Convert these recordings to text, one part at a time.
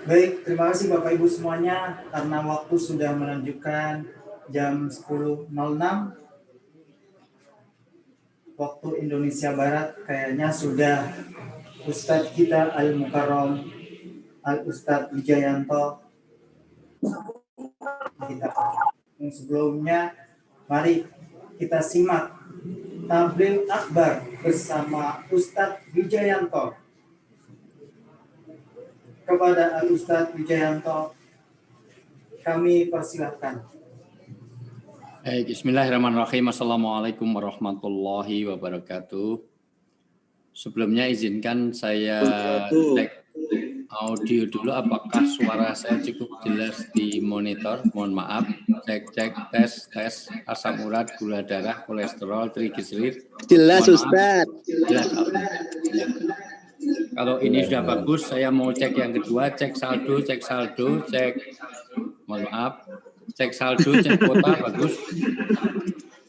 Baik, terima kasih Bapak Ibu semuanya karena waktu sudah menunjukkan jam 10.06 waktu Indonesia Barat. Kayaknya sudah Ustadz kita Al-Mukarram Al-Ustadz Wijayanto kita. Sebelumnya mari kita simak Tabligh Akbar bersama Ustadz Wijayanto. Kepada Al-Ustadz Wijayanto kami persilahkan. Bismillahirrahmanirrahim. Assalamualaikum warahmatullahi wabarakatuh. Sebelumnya izinkan saya cek audio dulu apakah suara saya cukup jelas di monitor. Mohon maaf. Cek tes asam urat, gula darah, kolesterol, trigliserid. Jelas Ustaz. Jelas. Kalau ini sudah bagus, saya mau cek yang kedua, cek saldo, mohon maaf, cek saldo, cek kuota, bagus.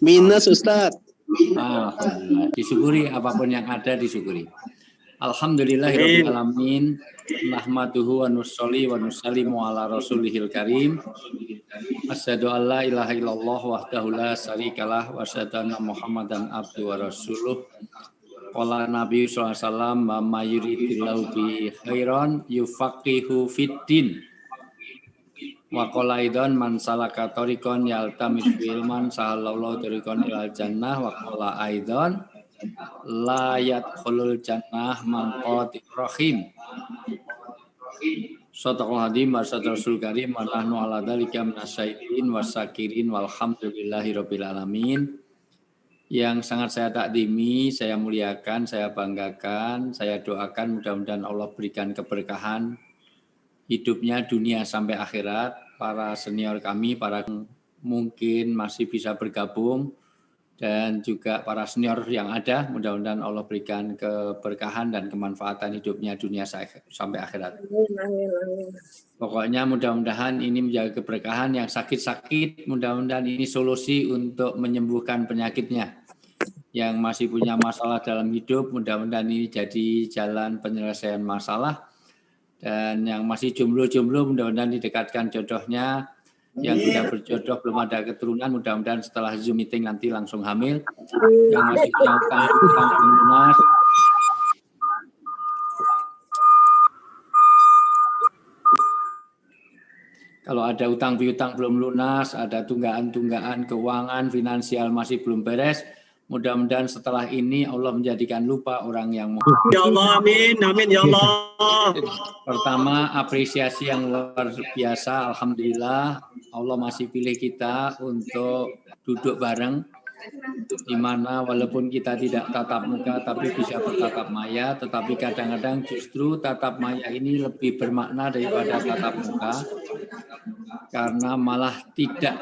Minus Ustaz. Alhamdulillah, disyukuri apapun yang ada disyukuri. Alhamdulillahirabbil alamin, nahmaduhu wa nusolli wa nusallimu ala rasulihil karim. Asyhadu an la ilaha illallah wahdahu la syarikalah wa asyhadu anna Muhammadan abduhu wa rasuluh. Qala Nabi sallallahu alaihi wasallam ma yuridillahu bi khairan yufaqihu fiddin. Wa qala aidan man salaka tariqan yaltamis ilman sahallallahu tariqan ilal jannah wa qala aidan la yadkhulul jannah man qatir rahim. Sadaqal hadim wa sadaqal rasul karim wa nahnu ala dzalika minasyaitin wasyakirin walhamdulillahi rabbil alamin. Yang sangat saya takdimi, saya muliakan, saya banggakan, saya doakan mudah-mudahan Allah berikan keberkahan hidupnya dunia sampai akhirat. Para senior kami, para mungkin masih bisa bergabung, dan juga para senior yang ada, mudah-mudahan Allah berikan keberkahan dan kemanfaatan hidupnya dunia sampai akhirat. Pokoknya mudah-mudahan ini menjaga keberkahan, yang sakit-sakit, mudah-mudahan ini solusi untuk menyembuhkan penyakitnya. Yang masih punya masalah dalam hidup, mudah-mudahan ini jadi jalan penyelesaian masalah. Dan yang masih jomblo-jomblo, mudah-mudahan didekatkan jodohnya. Yang sudah berjodoh belum ada keturunan, mudah-mudahan setelah Zoom meeting nanti langsung hamil. Yang masih punya utang belum lunas, kalau ada utang piutang belum lunas, ada tunggaan-tunggaan keuangan finansial masih belum beres, mudah-mudahan setelah ini Allah menjadikan lupa orang yang Ya Allah, amin, amin ya Allah. Pertama, apresiasi yang luar biasa, alhamdulillah Allah masih pilih kita untuk duduk bareng, di mana walaupun kita tidak tatap muka tapi bisa bertatap maya, tetapi kadang-kadang justru tatap maya ini lebih bermakna daripada tatap muka, karena malah tidak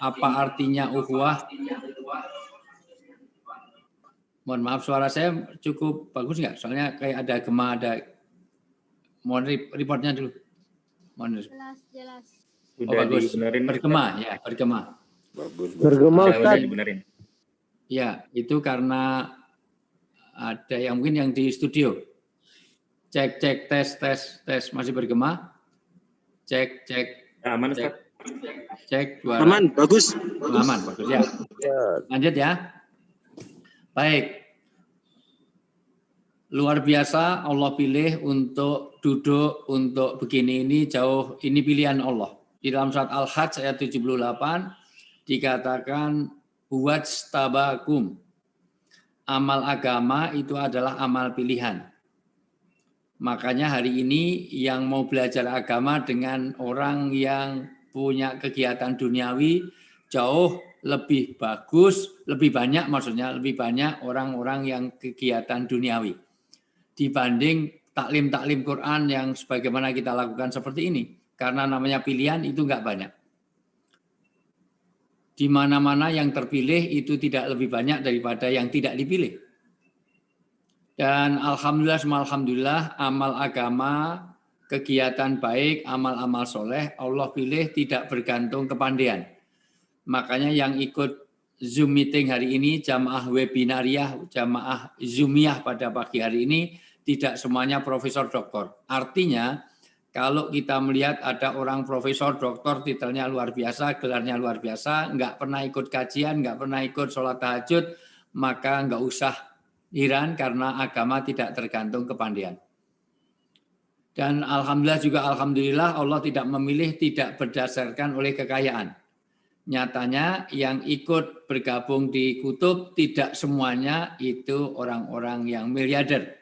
apa artinya ukhuwah. Mohon maaf, suara saya cukup bagus nggak? Soalnya kayak ada gema, ada. Mohon reportnya dulu. Mohon. Jelas. Oh, bagus. Bergema, ya, bergema. Bagus. Bergema Ustaz. Ya, itu karena ada yang mungkin yang di studio. Cek, tes. Masih bergema? Cek. Aman, Ustaz. Cek. Aman, bagus. Aman, bagus ya. Lanjut ya. Baik. Luar biasa Allah pilih untuk duduk, untuk begini ini jauh, ini pilihan Allah. Di dalam surat Al-Hajj ayat 78 dikatakan huwajtabakum. Amal agama itu adalah amal pilihan. Makanya hari ini yang mau belajar agama dengan orang yang punya kegiatan duniawi jauh lebih bagus, lebih banyak orang-orang yang kegiatan duniawi dibanding taklim Quran yang sebagaimana kita lakukan seperti ini. Karena namanya pilihan itu enggak banyak. Di mana-mana yang terpilih itu tidak lebih banyak daripada yang tidak dipilih. Dan alhamdulillah amal agama, kegiatan baik, amal-amal soleh Allah pilih tidak bergantung kepandaian. Makanya yang ikut Zoom meeting hari ini, jamaah webinariah, jamaah Zoomiyah pada pagi hari ini, tidak semuanya profesor doktor. Artinya Kalau kita melihat ada orang profesor, doktor, titelnya luar biasa, gelarnya luar biasa, nggak pernah ikut kajian, nggak pernah ikut sholat tahajud, maka nggak usah heran karena agama tidak tergantung kepandaian. Dan alhamdulillah Allah tidak memilih, tidak berdasarkan oleh kekayaan. Nyatanya yang ikut bergabung di kutub tidak semuanya itu orang-orang yang miliarder.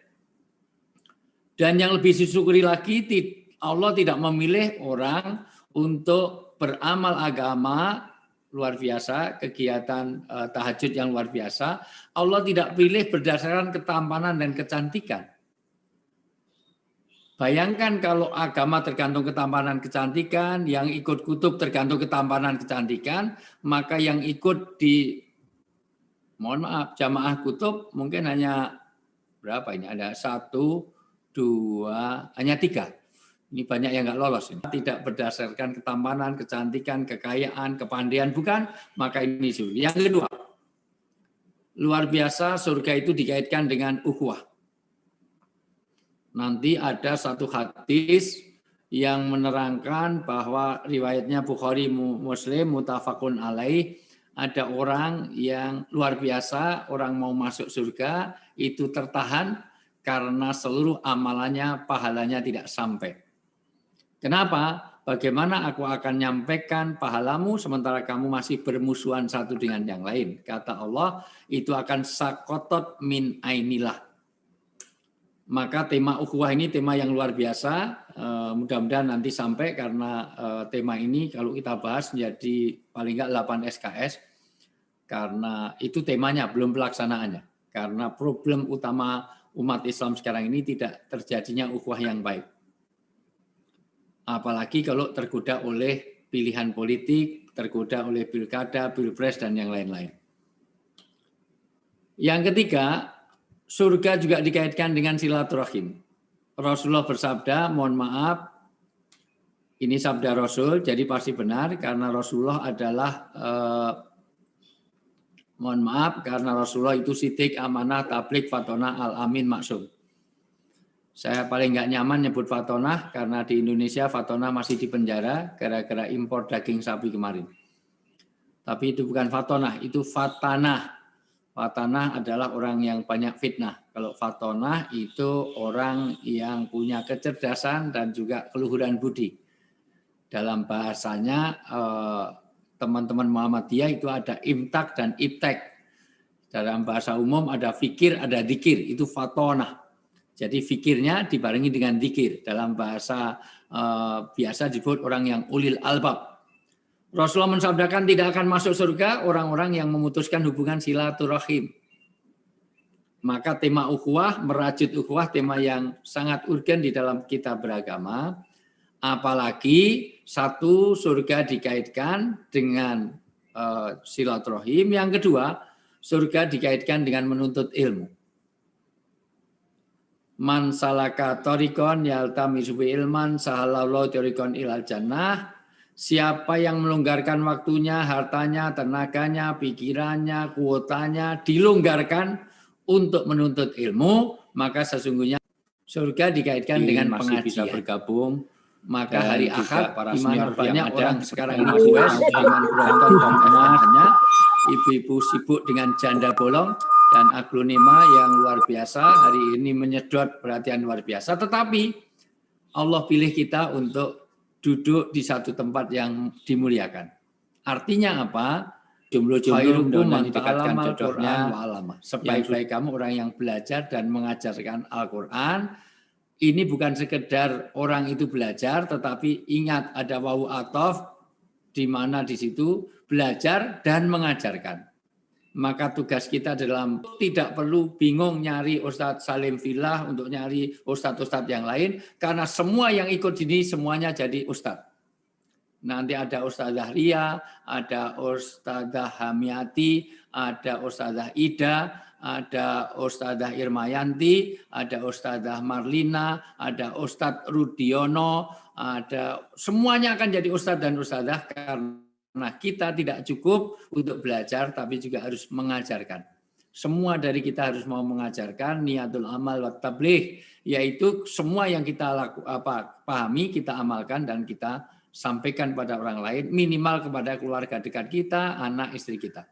Dan yang lebih disyukuri lagi, Allah tidak memilih orang untuk beramal agama luar biasa, kegiatan tahajud yang luar biasa. Allah tidak pilih berdasarkan ketampanan dan kecantikan. Bayangkan kalau agama tergantung ketampanan kecantikan, yang ikut kutub tergantung ketampanan kecantikan, maka yang ikut di, mohon maaf, jamaah kutub mungkin hanya berapa ini? Ada 1, 2, hanya 3. Ini banyak yang nggak lolos. Tidak berdasarkan ketampanan, kecantikan, kekayaan, kepandaian, bukan, maka ini surga. Yang kedua, luar biasa surga itu dikaitkan dengan ukhuwah. Nanti ada satu hadis yang menerangkan bahwa riwayatnya Bukhari Muslim muttafaqun alaih, ada orang yang luar biasa, orang mau masuk surga itu tertahan karena seluruh amalannya, pahalanya tidak sampai. Kenapa? Bagaimana aku akan nyampaikan pahalamu sementara kamu masih bermusuhan satu dengan yang lain? Kata Allah, itu akan sakotot min ainilah. Maka tema ukhuwah ini tema yang luar biasa. Mudah-mudahan nanti sampai karena tema ini kalau kita bahas menjadi paling enggak 8 SKS. Karena itu temanya, belum pelaksanaannya. Karena problem utama umat Islam sekarang ini tidak terjadinya ukhuwah yang baik. Apalagi kalau tergoda oleh pilihan politik, tergoda oleh pilkada, pilpres, dan yang lain-lain. Yang ketiga, surga juga dikaitkan dengan silaturahim. Rasulullah bersabda, mohon maaf, ini sabda Rasul, jadi pasti benar, karena Rasulullah adalah, mohon maaf, karena Rasulullah itu sidik, amanah, tablik, fatonah, al-amin, maksum. Saya paling nggak nyaman nyebut fatonah karena di Indonesia fatonah masih di penjara gara-gara impor daging sapi kemarin. Tapi itu bukan fatonah, itu fatanah. Fatanah adalah orang yang banyak fitnah. Kalau fatonah itu orang yang punya kecerdasan dan juga keluhuran budi. Dalam bahasanya teman-teman Muhammadiyah itu ada imtak dan iptek. Dalam bahasa umum ada fikir, ada dzikir, itu fatonah. Jadi fikirnya dibarengi dengan dzikir. Dalam bahasa biasa disebut orang yang ulil albab. Rasulullah mensabdakan tidak akan masuk surga orang-orang yang memutuskan hubungan silaturahim. Maka tema ukhuwah, merajut ukhuwah, tema yang sangat urgen di dalam kitab beragama. Apalagi satu, surga dikaitkan dengan silaturahim. Yang kedua, surga dikaitkan dengan menuntut ilmu. Man salaka thariqan yaltamisu ilman sahalallahu thariqan ilal jannah. Siapa yang melonggarkan waktunya, hartanya, tenaganya, pikirannya, kuotanya dilonggarkan untuk menuntut ilmu, maka sesungguhnya surga dikaitkan dengan pengajian. Bisa bergabung, maka hari Ahad di mana banyak orang sekarang ini dengan berontot dan hanya ibu-ibu sibuk dengan janda bolong dan aglonema yang luar biasa, hari ini menyedot perhatian luar biasa. Tetapi Allah pilih kita untuk duduk di satu tempat yang dimuliakan. Artinya apa? Khairukum man ta'allama al-Qur'an wa 'allama. Sebaik-baik kamu orang yang belajar dan mengajarkan Al-Qur'an. Ini bukan sekedar orang itu belajar, tetapi ingat ada wawu ataf di mana di situ belajar dan mengajarkan. Maka tugas kita dalam tidak perlu bingung nyari Ustadz Salim Fillah untuk nyari Ustadz-Ustadz yang lain. Karena semua yang ikut ini semuanya jadi Ustadz. Nanti ada Ustadzah Ria, ada Ustadzah Hamiati, ada Ustadzah Ida, ada Ustadzah Irmayanti, ada Ustadzah Marlina, ada Ustadz Rudiono, ada semuanya akan jadi Ustadz dan Ustadzah karena kita tidak cukup untuk belajar, tapi juga harus mengajarkan. semua dari kita harus mau mengajarkan niatul amal wa tabligh, yaitu semua yang kita pahami, kita amalkan dan kita sampaikan pada orang lain, minimal kepada keluarga dekat kita, anak, istri kita.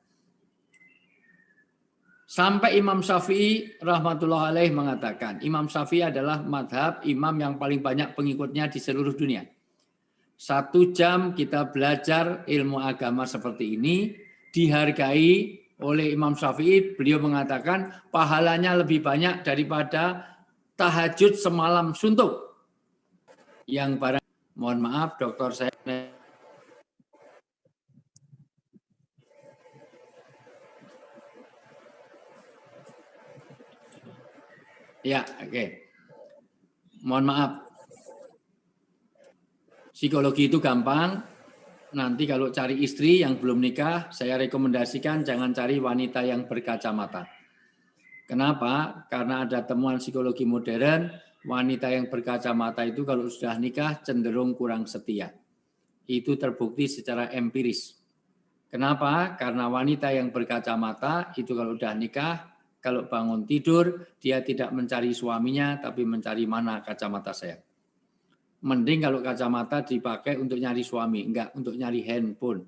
Sampai Imam Syafi'i rahmatullah alaih mengatakan, Imam Syafi'i adalah madhab imam yang paling banyak pengikutnya di seluruh dunia. 1 jam kita belajar ilmu agama seperti ini, dihargai oleh Imam Syafi'i. Beliau mengatakan pahalanya lebih banyak daripada tahajud semalam suntuk. Yang barang, mohon maaf dokter saya. Ya, oke. Mohon maaf. Psikologi itu gampang. Nanti kalau cari istri yang belum nikah, saya rekomendasikan jangan cari wanita yang berkacamata. Kenapa? Karena ada temuan psikologi modern, wanita yang berkacamata itu kalau sudah nikah cenderung kurang setia. Itu terbukti secara empiris. Kenapa? Karena wanita yang berkacamata itu kalau sudah nikah, kalau bangun tidur, dia tidak mencari suaminya, tapi mencari mana kacamata saya. Mending kalau kacamata dipakai untuk nyari suami, enggak untuk nyari handphone.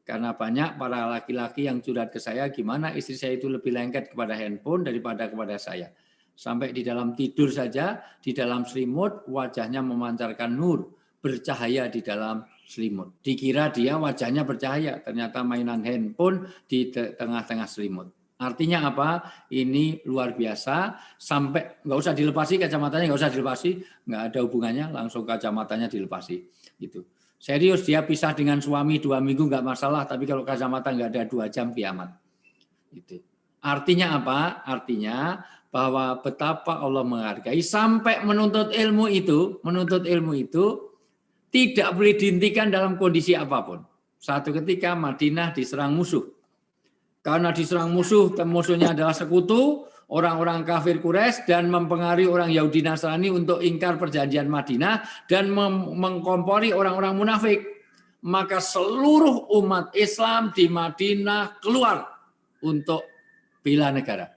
Karena banyak para laki-laki yang curhat ke saya, gimana istri saya itu lebih lengket kepada handphone daripada kepada saya. Sampai di dalam tidur saja, di dalam selimut, wajahnya memancarkan nur, bercahaya di dalam selimut. Dikira dia wajahnya bercahaya, ternyata mainan handphone di tengah-tengah selimut. Artinya apa? Ini luar biasa, sampai nggak usah dilepasi kacamatanya, nggak usah dilepasi, nggak ada hubungannya, langsung kacamatanya dilepasi. Gitu. Serius, dia pisah dengan suami 2 minggu nggak masalah, tapi kalau kacamata nggak ada 2 jam kiamat. Gitu. Artinya apa? Artinya bahwa betapa Allah menghargai sampai menuntut ilmu itu tidak boleh dihentikan dalam kondisi apapun. Satu ketika Madinah diserang musuh. Karena diserang musuhnya adalah sekutu, orang-orang kafir Quraisy dan mempengaruhi orang Yahudi Nasrani untuk ingkar perjanjian Madinah dan mengkompori orang-orang munafik. Maka seluruh umat Islam di Madinah keluar untuk bela negara.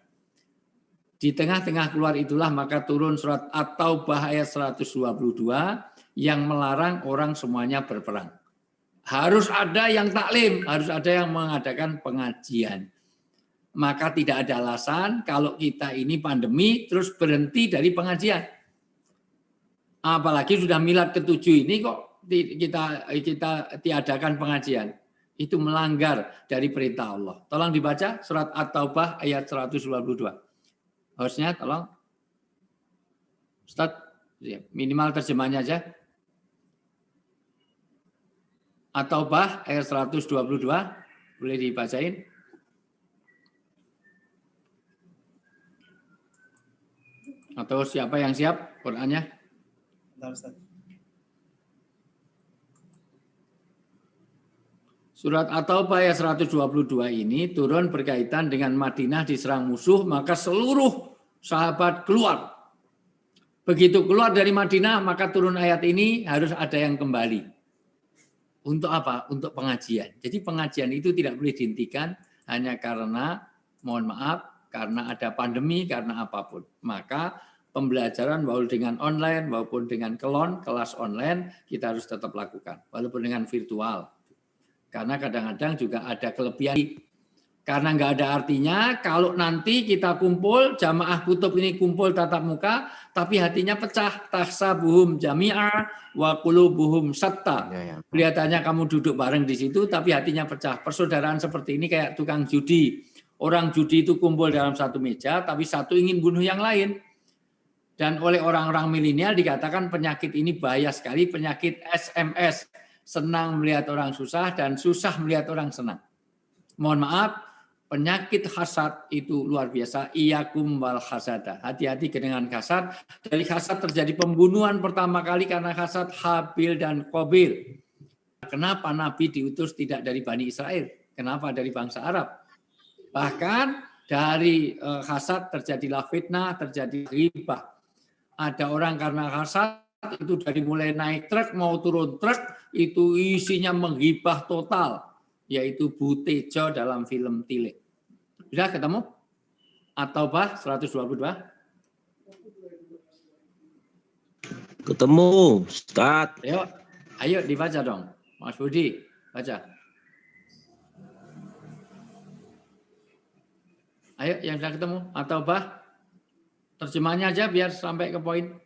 Di tengah-tengah keluar itulah maka turun surat At-Taubah ayat 122 yang melarang orang semuanya berperang. Harus ada yang taklim, harus ada yang mengadakan pengajian. Maka tidak ada alasan kalau kita ini pandemi terus berhenti dari pengajian. Apalagi sudah milad ke-7 ini kok kita tiadakan pengajian. Itu melanggar dari perintah Allah. Tolong dibaca surat At-Taubah ayat 122. Hostnya tolong. Ustaz, minimal terjemahnya aja. At-Taubah ayat 122, boleh dibacain? Atau siapa yang siap Qur'annya? Surat At-Taubah ayat 122 ini turun berkaitan dengan Madinah diserang musuh, maka seluruh sahabat keluar. Begitu keluar dari Madinah, maka turun ayat ini harus ada yang kembali. Untuk apa? Untuk pengajian. Jadi pengajian itu tidak boleh dihentikan hanya karena, mohon maaf, karena ada pandemi, karena apapun. Maka pembelajaran walaupun dengan online, maupun dengan kelas online, kita harus tetap lakukan. Walaupun dengan virtual. Karena kadang-kadang juga ada kelebihan. Karena nggak ada artinya kalau nanti kita kumpul, jamaah kutub ini kumpul tatap muka, tapi hatinya pecah. Tahsabuhum jami'a wa qulubuhum syatta. Kelihatannya kamu duduk bareng di situ, tapi hatinya pecah. Persaudaraan seperti ini kayak tukang judi. Orang judi itu kumpul dalam satu meja, tapi satu ingin bunuh yang lain. Dan oleh orang-orang milenial dikatakan penyakit ini bahaya sekali, penyakit SMS. Senang melihat orang susah dan susah melihat orang senang. Mohon maaf, penyakit hasad itu luar biasa. Iyakum wal hasada. Hati-hati dengan hasad. Dari hasad terjadi pembunuhan pertama kali karena hasad Habil dan Qabil. Kenapa Nabi diutus tidak dari Bani Israel? Kenapa dari bangsa Arab? Bahkan dari hasad terjadilah fitnah, terjadi ghibah. Ada orang karena hasad itu dari mulai naik truk mau turun truk itu isinya menghibah total. Yaitu Butejo dalam film Tilik. Sudah ketemu? At-Taubah 122. Ketemu, Ustaz. Ayo dibaca dong. Mas Budi, baca. Ayo yang sudah ketemu. At-Taubah. Terjemahnya aja biar sampai ke poin.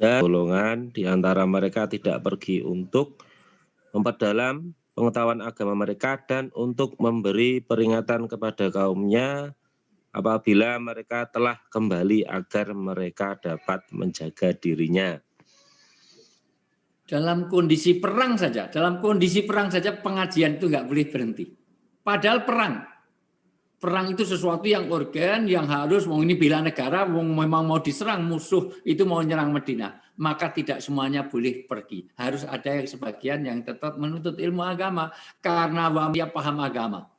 Dan golongan di antara mereka tidak pergi untuk memperdalam pengetahuan agama mereka dan untuk memberi peringatan kepada kaumnya apabila mereka telah kembali agar mereka dapat menjaga dirinya. Dalam kondisi perang saja pengajian itu nggak boleh berhenti. Padahal perang itu sesuatu yang urgen, yang harus, ini bela negara, memang mau diserang musuh, itu mau nyerang Madinah. Maka tidak semuanya boleh pergi. Harus ada yang sebagian yang tetap menuntut ilmu agama, karena dia paham agama.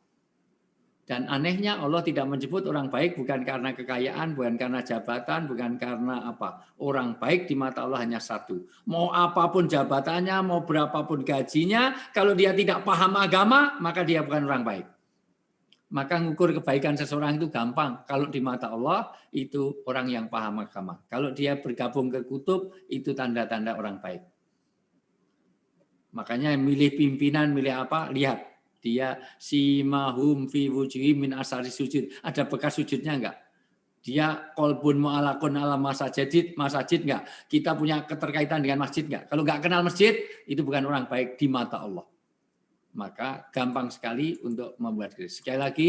Dan anehnya Allah tidak menyebut orang baik bukan karena kekayaan, bukan karena jabatan, bukan karena apa. Orang baik di mata Allah hanya satu. Mau apapun jabatannya, mau berapapun gajinya, kalau dia tidak paham agama, maka dia bukan orang baik. Maka ngukur kebaikan seseorang itu gampang. Kalau di mata Allah, itu orang yang paham agama. Kalau dia bergabung ke kutub, itu tanda-tanda orang baik. Makanya milih pimpinan, milih apa, lihat. Dia simahum fi wujuhim min asari sujud. Ada bekas sujudnya enggak? Dia kolbun mu'alakun ala masajid enggak? Kita punya keterkaitan dengan masjid enggak? Kalau enggak kenal masjid, itu bukan orang baik di mata Allah. Maka gampang sekali untuk membuat krisis. Sekali lagi,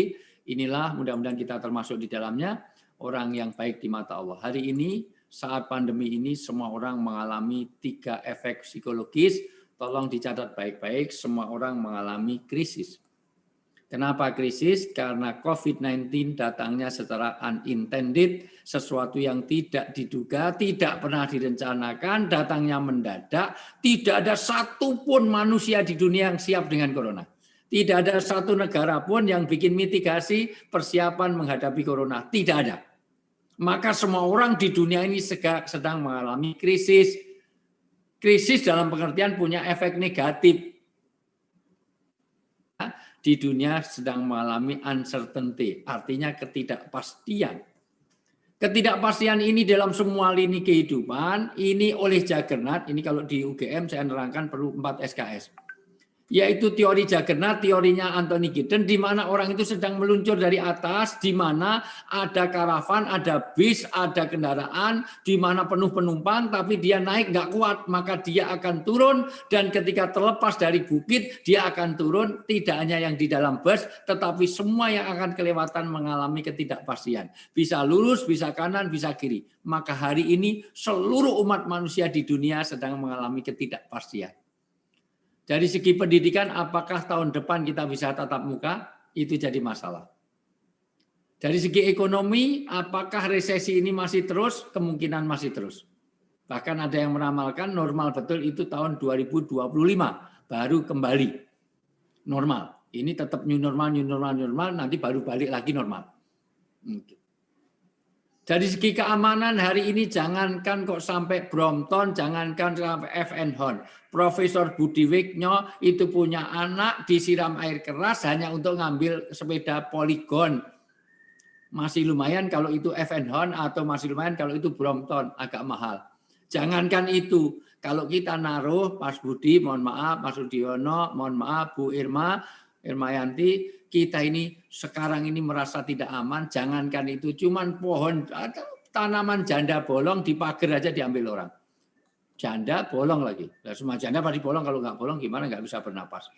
inilah mudah-mudahan kita termasuk di dalamnya orang yang baik di mata Allah. Hari ini, saat pandemi ini, semua orang mengalami 3 efek psikologis. Tolong dicatat baik-baik, semua orang mengalami krisis. Kenapa krisis? Karena COVID-19 datangnya secara unintended, sesuatu yang tidak diduga, tidak pernah direncanakan, datangnya mendadak. Tidak ada satupun manusia di dunia yang siap dengan corona. Tidak ada satu negara pun yang bikin mitigasi persiapan menghadapi corona. Tidak ada. Maka semua orang di dunia ini sedang mengalami krisis. Krisis dalam pengertian punya efek negatif. Di dunia sedang mengalami uncertainty, artinya ketidakpastian. Ketidakpastian ini dalam semua lini kehidupan, ini oleh Jagernat, ini kalau di UGM saya nerangkan perlu 4 SKS. Yaitu teori Jagernat, teorinya Anthony Giddens, di mana orang itu sedang meluncur dari atas, di mana ada karavan, ada bis, ada kendaraan, di mana penuh penumpang, tapi dia naik nggak kuat, maka dia akan turun, dan ketika terlepas dari bukit, dia akan turun, tidak hanya yang di dalam bus, tetapi semua yang akan kelewatan mengalami ketidakpastian. Bisa lurus, bisa kanan, bisa kiri. Maka hari ini seluruh umat manusia di dunia sedang mengalami ketidakpastian. Dari segi pendidikan, apakah tahun depan kita bisa tatap muka? Itu jadi masalah. Dari segi ekonomi, apakah resesi ini masih terus? Kemungkinan masih terus. Bahkan ada yang meramalkan normal betul itu tahun 2025 baru kembali normal. Ini tetap new normal, nanti baru balik lagi normal. Dari segi keamanan hari ini jangankan kok sampai Brompton, jangankan sampai FN Hon. Profesor Budiwiknyo itu punya anak disiram air keras hanya untuk ngambil sepeda poligon. Masih lumayan kalau itu FN Hon atau masih lumayan kalau itu Brompton, agak mahal. Jangankan itu, kalau kita naruh Mas Budi, mohon maaf, Mas Udiono, mohon maaf, Bu Irmayanti, kita ini sekarang ini merasa tidak aman, jangankan itu, cuman pohon atau tanaman janda bolong di pagar aja diambil orang. Janda bolong lagi. Nah, semua janda pasti bolong, kalau nggak bolong gimana nggak bisa bernapas.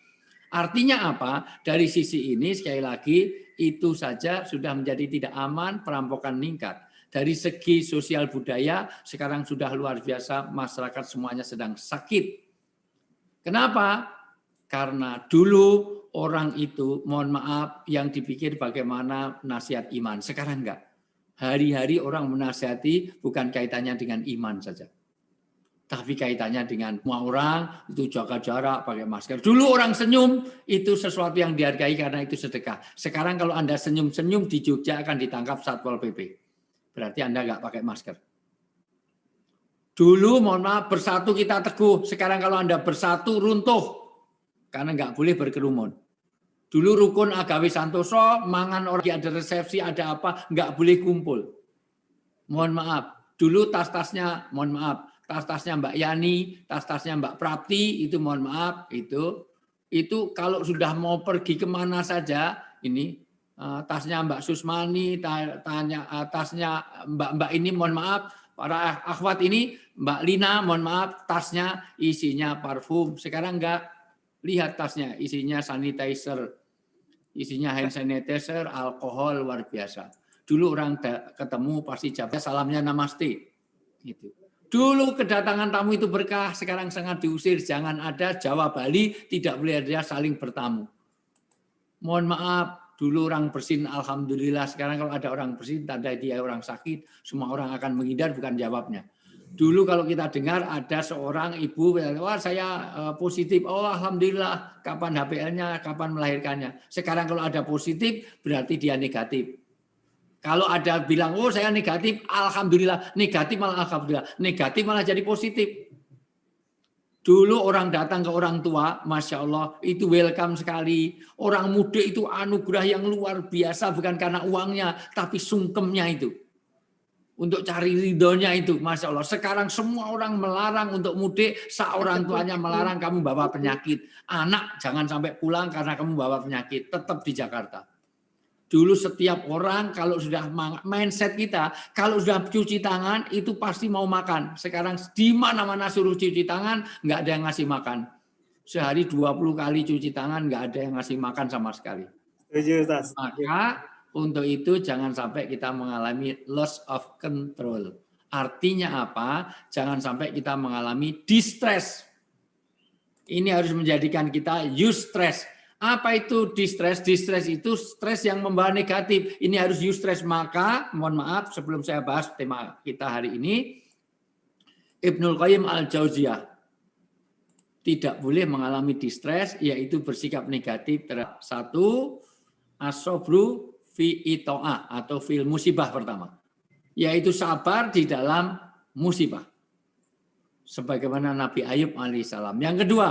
Artinya apa? Dari sisi ini sekali lagi itu saja sudah menjadi tidak aman, perampokan meningkat. Dari segi sosial budaya sekarang sudah luar biasa, masyarakat semuanya sedang sakit. Kenapa? Karena dulu orang itu, mohon maaf, yang dipikir bagaimana nasihat iman. Sekarang enggak. Hari-hari orang menasihati bukan kaitannya dengan iman saja. Tapi kaitannya dengan semua orang, itu jaga jarak, pakai masker. Dulu orang senyum, itu sesuatu yang dihargai karena itu sedekah. Sekarang kalau Anda senyum-senyum di Jogja akan ditangkap Satpol PP. Berarti Anda enggak pakai masker. Dulu, mohon maaf, bersatu kita teguh. Sekarang kalau Anda bersatu, runtuh. Karena nggak boleh berkerumun. Dulu rukun agawe santoso, mangan orang ada resepsi, ada apa, nggak boleh kumpul. Mohon maaf. Dulu tas-tasnya, mohon maaf, tas-tasnya Mbak Yani, tas-tasnya Mbak Prapti, itu mohon maaf, itu kalau sudah mau pergi kemana saja, ini tasnya Mbak Susmani, tasnya Mbak ini, mohon maaf, para akhwat ini, Mbak Lina, mohon maaf, tasnya isinya parfum. Sekarang enggak, lihat tasnya, isinya sanitizer, isinya hand sanitizer, alkohol, luar biasa. Dulu orang ketemu pasti jawab salamnya namaste. Gitu. Dulu kedatangan tamu itu berkah, sekarang sangat diusir. Jangan ada Jawa Bali, tidak boleh ada saling bertamu. Mohon maaf, dulu orang bersin, alhamdulillah. Sekarang kalau ada orang bersin, tanda dia orang sakit, semua orang akan menghindar, bukan jawabnya. Dulu kalau kita dengar ada seorang ibu, wah saya positif, oh alhamdulillah, kapan HPL-nya, kapan melahirkannya. Sekarang kalau ada positif, berarti dia negatif. Kalau ada bilang, oh saya negatif, alhamdulillah, negatif malah alhamdulillah, negatif malah jadi positif. Dulu orang datang ke orang tua, Masya Allah, itu welcome sekali. Orang muda itu anugerah yang luar biasa, bukan karena uangnya, tapi sungkemnya itu. Untuk cari ridhonya itu, Masya Allah. Sekarang semua orang melarang untuk mudik, seorang tuanya melarang kamu bawa penyakit. Anak jangan sampai pulang karena kamu bawa penyakit, tetap di Jakarta. Dulu setiap orang kalau sudah mindset kita, kalau sudah cuci tangan itu pasti mau makan. Sekarang di mana-mana suruh cuci tangan, nggak ada yang ngasih makan. Sehari 20 kali cuci tangan, nggak ada yang ngasih makan sama sekali. Maka untuk itu jangan sampai kita mengalami loss of control. Artinya apa? Jangan sampai kita mengalami distress. Ini harus menjadikan kita eustress. Apa itu distress? Distress itu stres yang membawa negatif. Ini harus eustress. Maka, mohon maaf sebelum saya bahas tema kita hari ini, Ibnul Qayyim Al-Jauziyah tidak boleh mengalami distress, yaitu bersikap negatif terhadap satu, as-sabru fi ito'ah atau fil musibah pertama, yaitu sabar di dalam musibah sebagaimana Nabi Ayub alaihissalam. Yang kedua,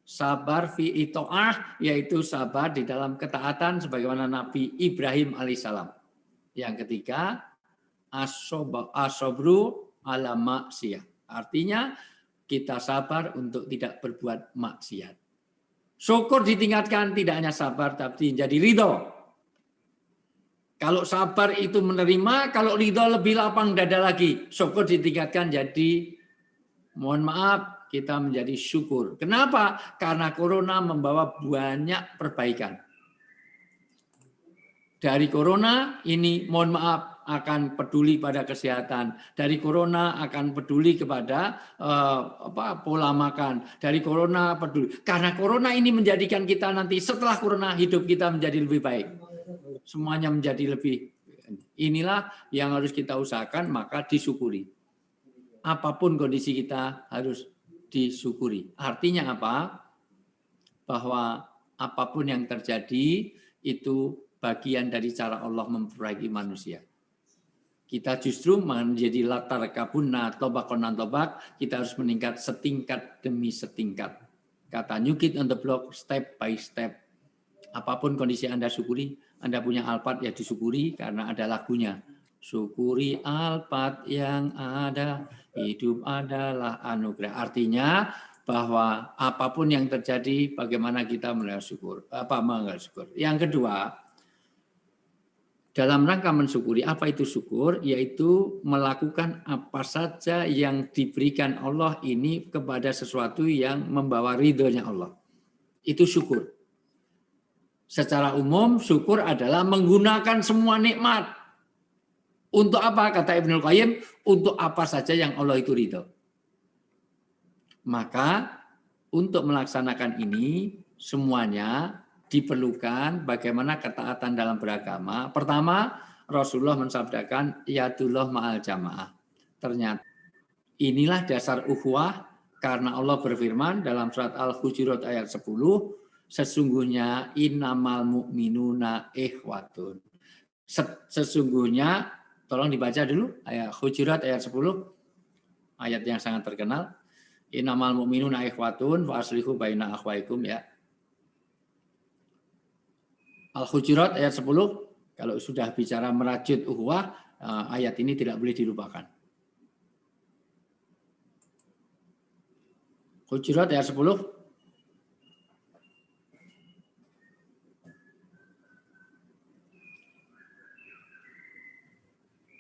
sabar fi ito'ah, yaitu sabar di dalam ketaatan sebagaimana Nabi Ibrahim alaihissalam. Yang ketiga, as-sabru ala maksiyah, artinya kita sabar untuk tidak berbuat maksiat. Syukur ditingkatkan, tidak hanya sabar tapi jadi ridho. Kalau sabar itu menerima, kalau ridho lebih lapang dada lagi. Syukur ditingkatkan jadi, mohon maaf, kita menjadi syukur. Kenapa? Karena corona membawa banyak perbaikan. Dari corona ini, mohon maaf, akan peduli pada kesehatan. Dari corona akan peduli kepada pola makan. Dari corona peduli. Karena corona ini menjadikan kita nanti setelah corona hidup kita menjadi lebih baik. Semuanya menjadi lebih. Inilah yang harus kita usahakan, maka disyukuri. Apapun kondisi kita harus disyukuri. Artinya apa? Bahwa apapun yang terjadi itu bagian dari cara Allah memperbaiki manusia. Kita justru menjadi latar kabunna tobakonan tobak, kita harus meningkat setingkat demi setingkat. Kata New Kid on the Block, step by step. Apapun kondisi Anda syukuri, Anda punya Alphard ya disyukuri karena ada lagunya. Syukuri Alphard yang ada, hidup adalah anugerah. Artinya bahwa apapun yang terjadi, bagaimana kita melihat syukur. Yang kedua, dalam rangka mensyukuri, apa itu syukur? Yaitu melakukan apa saja yang diberikan Allah ini kepada sesuatu yang membawa ridhonya Allah. Itu syukur. Secara umum, syukur adalah menggunakan semua nikmat. Untuk apa? Kata Ibnul Qayyim, untuk apa saja yang Allah itu ridho. Maka, untuk melaksanakan ini, semuanya diperlukan bagaimana ketaatan dalam beragama. Pertama, Rasulullah mensabdakan yadullah ma'al jamaah. Ternyata inilah dasar ukhuwah karena Allah berfirman dalam surat Al-Hujurat ayat 10, sesungguhnya innamal mu'minuna ikhwatun. Sesungguhnya, tolong dibaca dulu ayat Hujurat ayat 10, ayat yang sangat terkenal. Innamal mu'minuna ikhwatun fa aslihu baina akhwaikum ya. Al-Hujurat ayat 10, kalau sudah bicara merajut ukhuwah, ayat ini tidak boleh dilupakan. Hujurat ayat 10.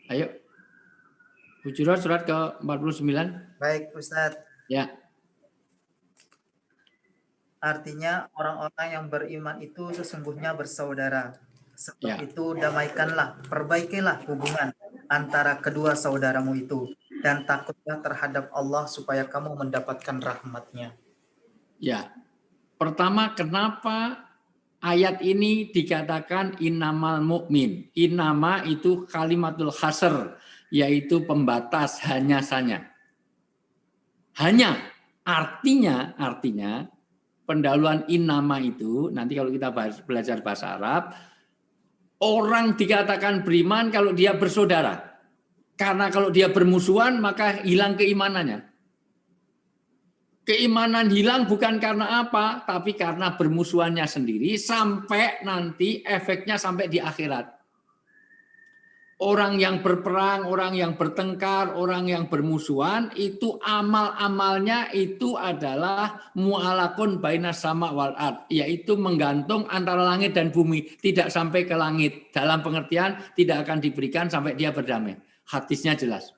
Ayo. Hujurat surat ke-49. Baik, Ustadz. Ya. Artinya orang-orang yang beriman itu sesungguhnya bersaudara. Sebab Ya. itu damaikanlah, perbaikilah hubungan antara kedua saudaramu itu. Dan takutlah terhadap Allah supaya kamu mendapatkan rahmat-Nya. Ya. Pertama, kenapa ayat ini dikatakan innamal mu'min? Innama itu kalimatul hasr, yaitu pembatas, hanya saja. Hanya, artinya pendahuluan innama itu, nanti kalau kita belajar bahasa Arab, orang dikatakan beriman kalau dia bersaudara. Karena kalau dia bermusuhan, maka hilang keimanannya. Keimanan hilang bukan karena apa, tapi karena bermusuhannya sendiri, sampai nanti efeknya sampai di akhirat. Orang yang berperang, orang yang bertengkar, orang yang bermusuhan, itu amal-amalnya itu adalah mu'alakun bainas sama wal ard, yaitu menggantung antara langit dan bumi, tidak sampai ke langit. Dalam pengertian tidak akan diberikan sampai dia berdamai. Hadisnya jelas.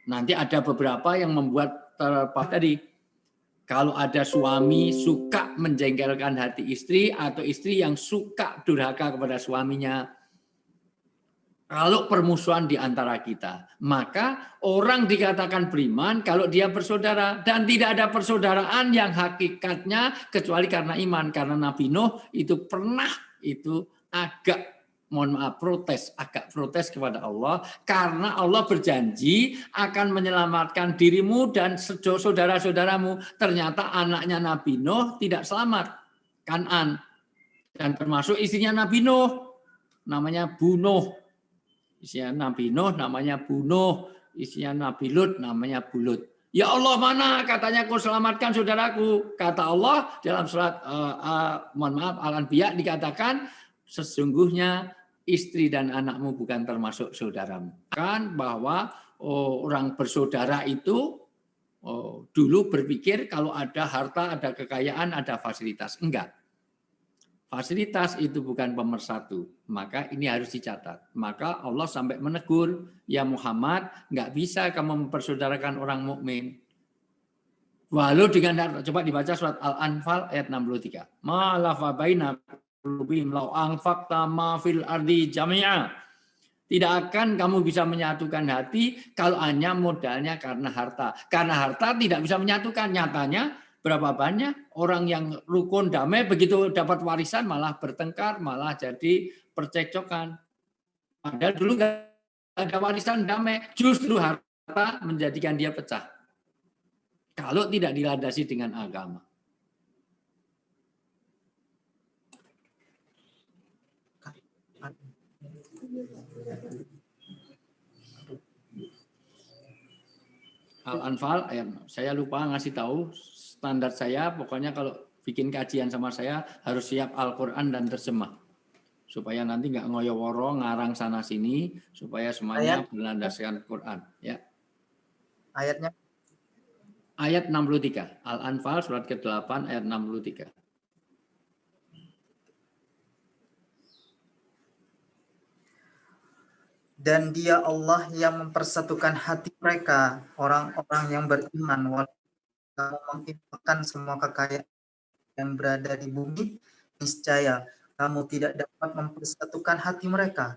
Nanti ada beberapa yang membuat terpah tadi. Kalau ada suami suka menjengkelkan hati istri, atau istri yang suka durhaka kepada suaminya, kalau permusuhan di antara kita, maka orang dikatakan beriman kalau dia bersaudara, dan tidak ada persaudaraan yang hakikatnya kecuali karena iman. Karena Nabi Nuh itu pernah agak protes kepada Allah, karena Allah berjanji akan menyelamatkan dirimu dan saudara-saudaramu. Ternyata anaknya Nabi Nuh tidak selamat, Kan'an, dan termasuk istrinya Nabi Nuh namanya Bunuh. Isinya Nabi Nuh namanya Bunuh, isinya Nabi Lut namanya Bulut. Ya Allah, mana katanya kau selamatkan saudaraku? Kata Allah dalam surat Al-Anbiya dikatakan, sesungguhnya istri dan anakmu bukan termasuk saudaramu. Kan bahwa orang bersaudara itu dulu berpikir kalau ada harta, ada kekayaan, ada fasilitas. Enggak. Fasilitas itu bukan pemersatu, maka ini harus dicatat. Maka Allah sampai menegur, ya Muhammad, nggak bisa kamu mempersaudarakan orang mukmin. Walau dengan, coba dibaca surat Al-Anfal ayat 63. Ma'alafa baina qulubihim law anfaqta ma fil ardi jami'a. Tidak akan kamu bisa menyatukan hati kalau hanya modalnya karena harta. Karena harta tidak bisa menyatukan. Nyatanya berapa banyak orang yang rukun damai, begitu dapat warisan malah bertengkar, malah jadi percekcokan. Padahal dulu nggak ada warisan damai, justru harta menjadikan dia pecah. Kalau tidak dilandasi dengan agama. Al-Anfal, saya lupa ngasih tahu standar saya, pokoknya kalau bikin kajian sama saya harus siap Al-Quran dan terjemah. Supaya nanti nggak ngoyo-woro, ngarang sana-sini, supaya semuanya berlandaskan Quran. Ya. Ayatnya? Ayat 63. Al-Anfal surat ke-8 ayat 63. Dan dia Allah yang mempersatukan hati mereka, orang-orang yang beriman, walaupun kamu menginfakkan semua kekayaan yang berada di bumi, niscaya kamu tidak dapat mempersatukan hati mereka.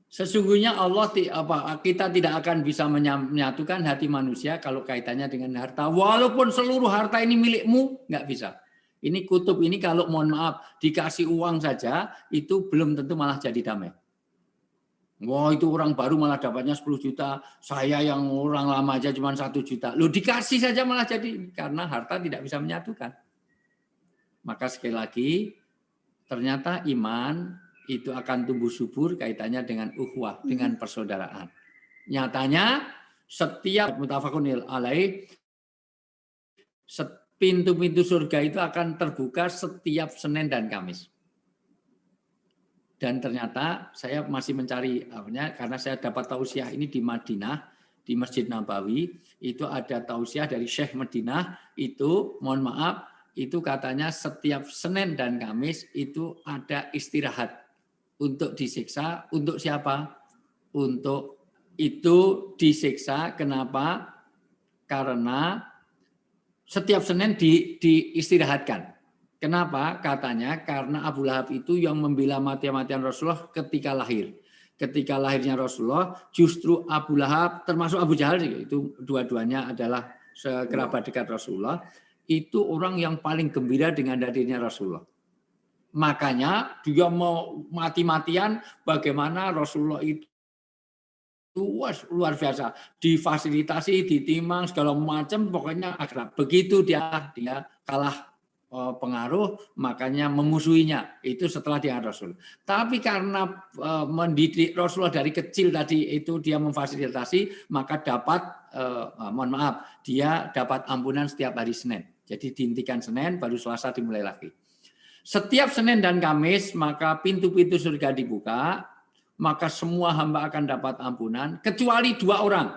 Sesungguhnya kita tidak akan bisa menyatukan hati manusia kalau kaitannya dengan harta. Walaupun seluruh harta ini milikmu, nggak bisa. Ini kutub ini kalau mohon maaf dikasih uang saja itu belum tentu malah jadi damai. Wah, itu orang baru malah dapatnya 10 juta. Saya yang orang lama aja cuma 1 juta. Loh, dikasih saja malah jadi, karena harta tidak bisa menyatukan. Maka sekali lagi, ternyata iman itu akan tumbuh subur kaitannya dengan ukhuwah, dengan persaudaraan. Nyatanya setiap mutafakun alaih, pintu-pintu surga itu akan terbuka setiap Senin dan Kamis. Dan ternyata saya masih mencari karena saya dapat tausiah ini di Madinah, di Masjid Nabawi, itu ada tausiah dari Syekh Madinah, itu mohon maaf, itu katanya setiap Senin dan Kamis itu ada istirahat untuk disiksa. Untuk siapa? Untuk itu disiksa. Kenapa? Karena setiap Senin diistirahatkan. Kenapa? Katanya karena Abu Lahab itu yang membela mati-matian Rasulullah ketika lahir. Ketika lahirnya Rasulullah, justru Abu Lahab, termasuk Abu Jahal, itu dua-duanya adalah kerabat dekat Rasulullah, itu orang yang paling gembira dengan hadirnya Rasulullah. Makanya dia mau mati-matian bagaimana Rasulullah itu luar biasa, difasilitasi, ditimang segala macam, pokoknya akrab. Begitu dia kalah pengaruh, makanya memusuhinya. Itu setelah dia Rasul. Tapi karena mendidik Rasulullah dari kecil tadi itu dia memfasilitasi, maka dapat mohon maaf, dia dapat ampunan setiap hari Senin. Jadi dihentikan Senin, baru Selasa dimulai lagi. Setiap Senin dan Kamis maka pintu-pintu surga dibuka, maka semua hamba akan dapat ampunan kecuali 2 orang.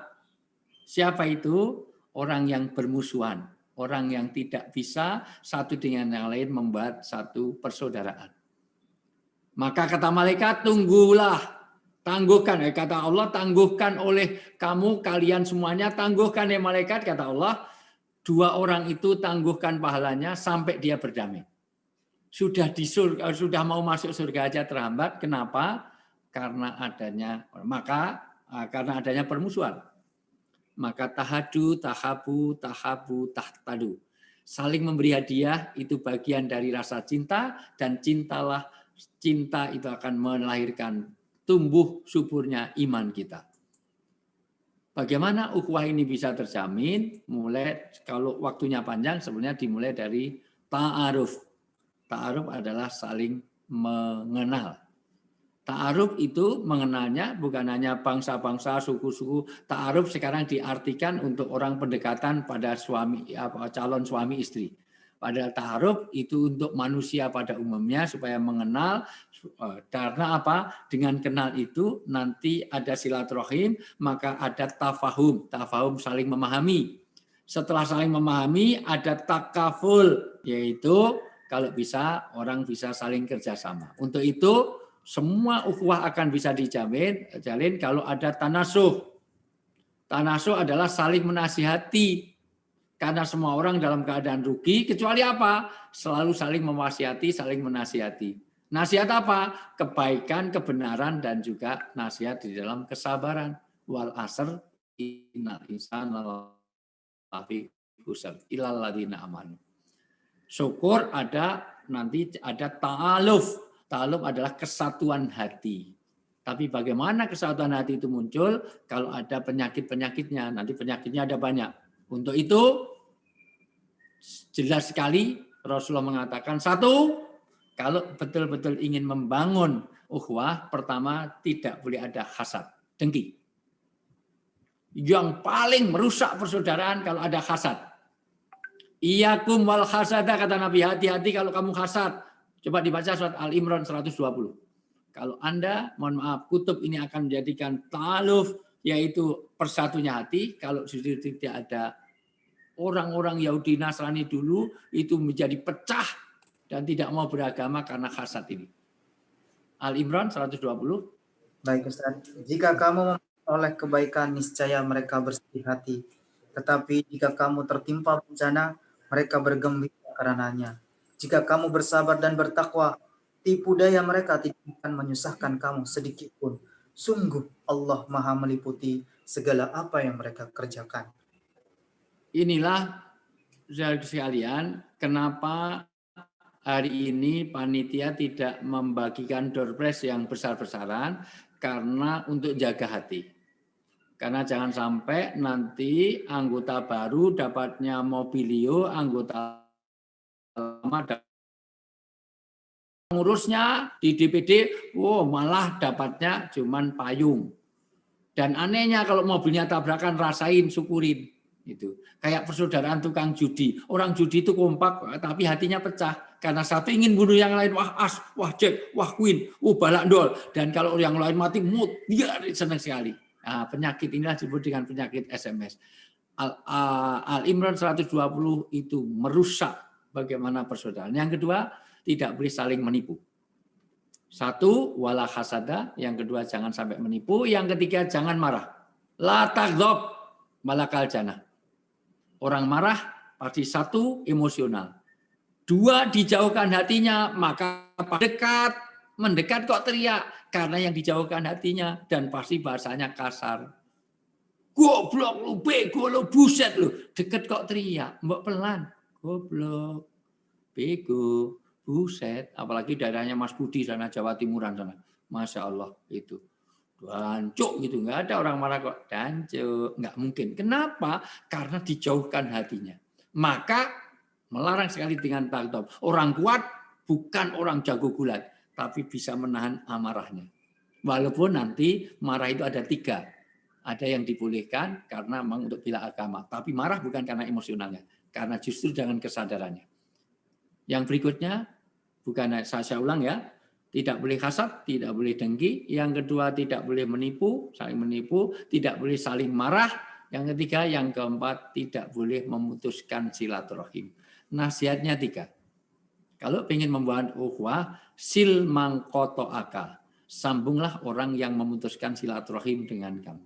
Siapa itu? Orang yang bermusuhan, orang yang tidak bisa satu dengan yang lain membuat satu persaudaraan. Maka kata malaikat, tunggulah, tangguhkan. Kata Allah, tangguhkan oleh kamu, kalian semuanya, tangguhkan ya malaikat, kata Allah. 2 orang itu tangguhkan pahalanya sampai dia berdamai. Sudah di surga, sudah mau masuk surga aja terhambat. Kenapa? Karena adanya permusuhan. Maka tahadu, tahabu, tahtadu. Saling memberi hadiah itu bagian dari rasa cinta, dan cinta itu akan melahirkan tumbuh suburnya iman kita. Bagaimana ukhuwah ini bisa terjamin? Mulai kalau waktunya panjang sebenarnya dimulai dari ta'aruf. Ta'aruf adalah saling mengenal. Ta'aruf itu mengenalnya bukan hanya bangsa-bangsa, suku-suku. Ta'aruf sekarang diartikan untuk orang pendekatan pada calon suami istri. Padahal ta'aruf itu untuk manusia pada umumnya supaya mengenal. Karena apa? Dengan kenal itu nanti ada silaturahim, maka ada tafahum. Tafahum saling memahami. Setelah saling memahami ada takaful, yaitu kalau bisa orang bisa saling kerjasama. Untuk itu semua ukhuwah akan bisa dijalin kalau ada tanasuh. Tanasuh adalah saling menasihati. Karena semua orang dalam keadaan rugi, kecuali apa? Selalu saling mewasiati, saling menasihati. Nasihat apa? Kebaikan, kebenaran, dan juga nasihat di dalam kesabaran. Wal asr innal insana lafi khusr illal ladzina amanu. Syukur nanti ada ta'aluf. Ta'aluf adalah kesatuan hati. Tapi bagaimana kesatuan hati itu muncul? Kalau ada penyakit-penyakitnya. Nanti penyakitnya ada banyak. Untuk itu jelas sekali Rasulullah mengatakan, 1, kalau betul-betul ingin membangun ukhuwah, pertama tidak boleh ada hasad, dengki. Yang paling merusak persaudaraan kalau ada hasad. Iyakum wal hasada, kata Nabi, hati-hati kalau kamu hasad. Coba dibaca surat Al-Imran 120. Kalau Anda, mohon maaf, kutub ini akan menjadikan ta'aluf, yaitu persatunya hati. Kalau sudah tidak ada orang-orang Yahudi Nasrani dulu, itu menjadi pecah dan tidak mau beragama karena hasad ini. Al-Imran 120. Baik Ustaz, jika kamu memperoleh kebaikan, niscaya mereka bersih hati. Tetapi jika kamu tertimpa bencana, mereka bergembira karenanya. Jika kamu bersabar dan bertakwa, tipu daya mereka tidak akan menyusahkan kamu sedikit pun. Sungguh Allah Maha meliputi segala apa yang mereka kerjakan. Inilah sekalian, kenapa hari ini panitia tidak membagikan door prize yang besar-besaran, karena untuk jaga hati. Karena jangan sampai nanti anggota baru dapatnya mobilio, anggota lama ngurusnya di DPD, malah dapatnya cuman payung. Dan anehnya kalau mobilnya tabrakan, rasain, syukurin. Itu kayak persaudaraan tukang judi. Orang judi itu kompak tapi hatinya pecah karena satu ingin bunuh yang lain, wah as, wah jack, wah queen, balak dol, dan kalau yang lain mati mood, dia senang sekali. Nah, penyakit inilah disebut dengan penyakit SMS. Al-Imran 120 itu merusak bagaimana persaudaraan. Yang kedua, tidak boleh saling menipu. Satu, wala hasada. Yang kedua, jangan sampai menipu. Yang ketiga, jangan marah. La taghdab malakal jannah. Orang marah pasti satu, emosional. Dua, dijauhkan hatinya, maka mendekat kok teriak. Karena yang dijauhkan hatinya dan pasti bahasanya kasar. Goblok lu, bego lu, buset lu. Deket kok teriak, mbok pelan. Goblok, bego, buset. Apalagi daerahnya Mas Budi sana, Jawa Timuran sana. Masya Allah, itu. Dancuk gitu, nggak ada orang marah kok. Dancuk, nggak mungkin. Kenapa? Karena dijauhkan hatinya. Maka melarang sekali dengan taghdab. Orang kuat bukan orang jago gulat, tapi bisa menahan amarahnya. Walaupun nanti marah itu ada tiga. Ada yang dibolehkan karena memang untuk bela agama. Tapi marah bukan karena emosionalnya. Karena justru dengan kesadarannya. Yang berikutnya, bukan saya ulang ya. Tidak boleh hasad, tidak boleh dengki. Yang kedua, tidak boleh menipu, saling menipu. Tidak boleh saling marah. Yang ketiga, yang keempat, tidak boleh memutuskan silaturahim. Nasihatnya tiga. Kalau ingin membuat ukhuwah, sil mangkoto aka. Sambunglah orang yang memutuskan silaturahim dengan kamu.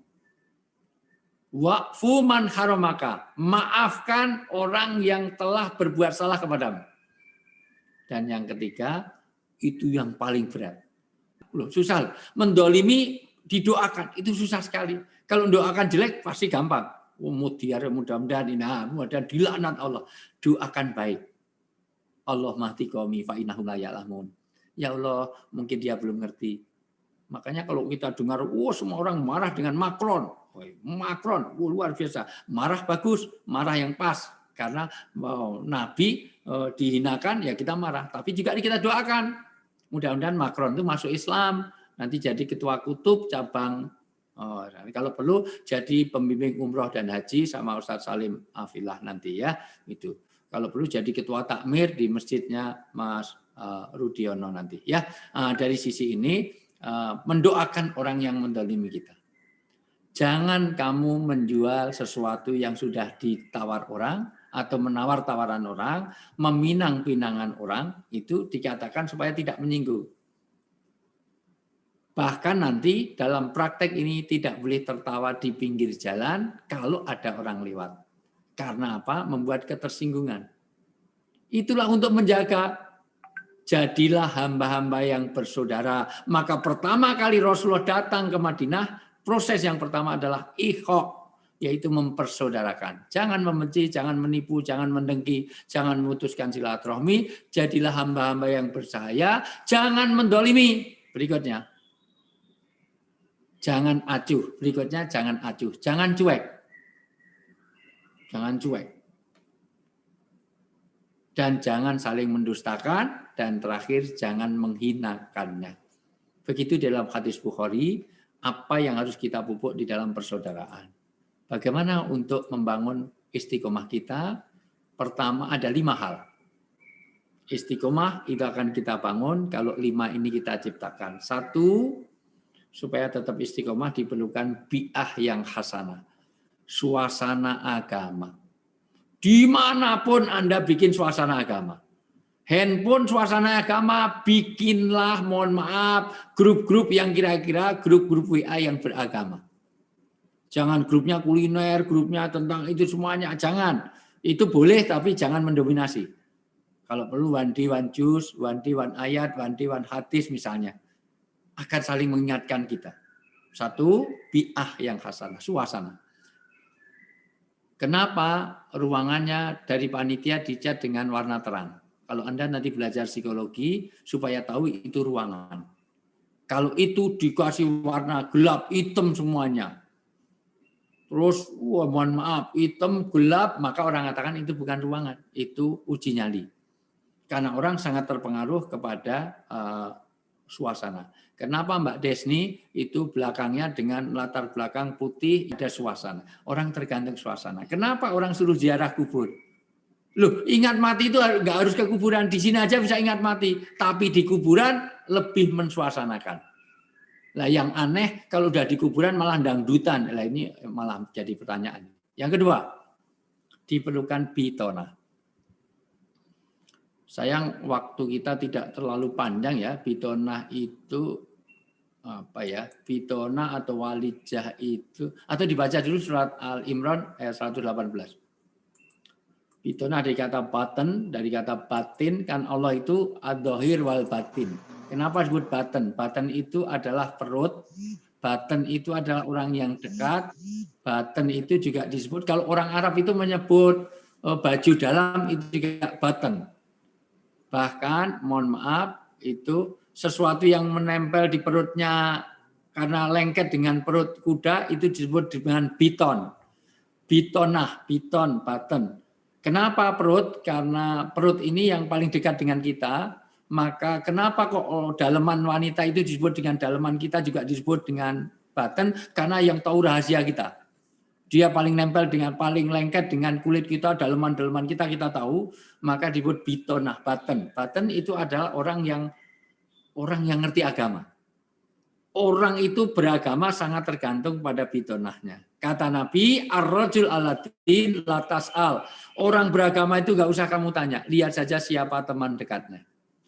Wa'fu man haramaka. Maafkan orang yang telah berbuat salah kepadamu. Dan yang ketiga, itu yang paling berat. Loh, susah. Mendolimi didoakan, itu susah sekali. Kalau doakan jelek pasti gampang. Mudah-mudahan mudah-mudahan dilaknat Allah. Doakan baik. Allah mahdi qaumi fa innahum la ya'lamun. Ya Allah, mungkin dia belum ngerti. Makanya kalau kita dengar, semua orang marah dengan Macron. Macron, luar biasa. Marah bagus, marah yang pas. Karena Nabi dihinakan, ya kita marah. Tapi juga kita doakan. Mudah-mudahan Macron itu masuk Islam, nanti jadi ketua kutub cabang. Kalau perlu jadi pembimbing umroh dan haji sama Ustadz Salim Afillah nanti ya. Itu. Kalau perlu jadi ketua takmir di masjidnya Mas Rudiono nanti ya. Dari sisi ini mendoakan orang yang mendolimi kita. Jangan kamu menjual sesuatu yang sudah ditawar orang atau menawar tawaran orang, meminang pinangan orang, itu dikatakan supaya tidak menyinggung. Bahkan nanti dalam praktek ini tidak boleh tertawa di pinggir jalan kalau ada orang lewat. Karena apa? Membuat ketersinggungan. Itulah untuk menjaga. Jadilah hamba-hamba yang bersaudara. Maka pertama kali Rasulullah datang ke Madinah, proses yang pertama adalah ikhok, yaitu mempersaudarakan. Jangan membenci, jangan menipu, jangan mendengki, jangan memutuskan silaturahmi. Jadilah hamba-hamba yang bersahaya, jangan mendolimi. Berikutnya, jangan acuh. Berikutnya, jangan acuh. Jangan cuek. Jangan cuek. Dan jangan saling mendustakan. Dan terakhir, jangan menghinakannya. Begitu dalam hadis Bukhari, apa yang harus kita pupuk di dalam persaudaraan. Bagaimana untuk membangun istiqomah kita? Pertama, ada 5 hal. Istiqomah itu akan kita bangun kalau 5 ini kita ciptakan. 1, supaya tetap istiqomah diperlukan bi'ah yang hasanah. Suasana agama. Dimanapun Anda bikin suasana agama. Handphone suasana agama, bikinlah, mohon maaf, grup-grup yang kira-kira grup-grup WA yang beragama. Jangan grupnya kuliner, grupnya tentang itu semuanya, jangan. Itu boleh tapi jangan mendominasi. Kalau perlu one day one juz, one day one ayat, one day one hadis misalnya. Akan saling mengingatkan kita. 1, bi'ah yang hasanah, suasana. Kenapa ruangannya dari panitia dicat dengan warna terang? Kalau Anda nanti belajar psikologi, supaya tahu itu ruangan. Kalau itu dikasih warna gelap, hitam semuanya. Terus, mohon maaf, hitam, gelap, maka orang katakan itu bukan ruangan. Itu uji nyali. Karena orang sangat terpengaruh kepada suasana. Kenapa Mbak Desni itu belakangnya dengan latar belakang putih ada suasana. Orang tergantung suasana. Kenapa orang suruh ziarah kubur? Loh, ingat mati itu nggak harus ke kuburan. Di sini aja bisa ingat mati. Tapi di kuburan lebih mensuasanakan. Lah yang aneh kalau udah di kuburan malah dangdutan. Lah ini malah jadi pertanyaan. Yang kedua, diperlukan bitona. Sayang waktu kita tidak terlalu panjang ya. Bitona itu apa ya? Bitona atau walijah itu atau dibaca dulu surat Al-Imran ayat 118. Bitona dari kata batin, dari kata batin kan Allah itu ad-dhahir wal batin. Kenapa disebut batin? Batin itu adalah perut, batin itu adalah orang yang dekat, batin itu juga disebut kalau orang Arab itu menyebut baju dalam itu juga batin. Bahkan mohon maaf itu sesuatu yang menempel di perutnya karena lengket dengan perut kuda itu disebut dengan biton. Bitonah, biton, batin. Kenapa perut? Karena perut ini yang paling dekat dengan kita. Maka kenapa kok daleman wanita itu disebut dengan daleman kita juga disebut dengan batin? Karena yang tahu rahasia kita. Dia paling nempel dengan paling lengket dengan kulit kita, daleman-daleman kita tahu. Maka disebut bitonah, batin. Batin itu adalah orang yang ngerti agama. Orang itu beragama sangat tergantung pada bitonahnya. Kata Nabi, ar-rajul alatin latas'al. Orang beragama itu nggak usah kamu tanya. Lihat saja siapa teman dekatnya.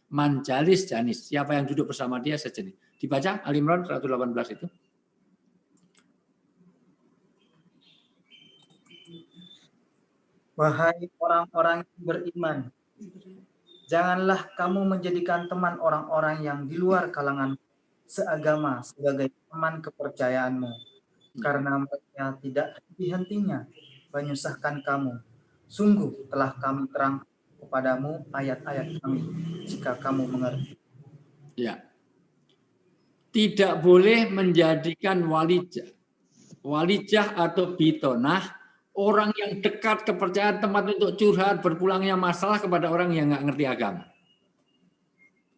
Manjalis janis. Siapa yang duduk bersama dia sejenis. Dibaca Al-Imran 118 itu. Wahai orang-orang yang beriman, janganlah kamu menjadikan teman orang-orang yang di luar kalangan seagama sebagai teman kepercayaanmu, karena mereka tidak henti-hentinya menyusahkan kamu. Sungguh telah kami terang kepadamu ayat-ayat kami, jika kamu mengerti. Ya. Tidak boleh menjadikan walijah atau bitonah orang yang dekat kepercayaan tempat untuk curhat berpulangnya masalah kepada orang yang nggak ngerti agama.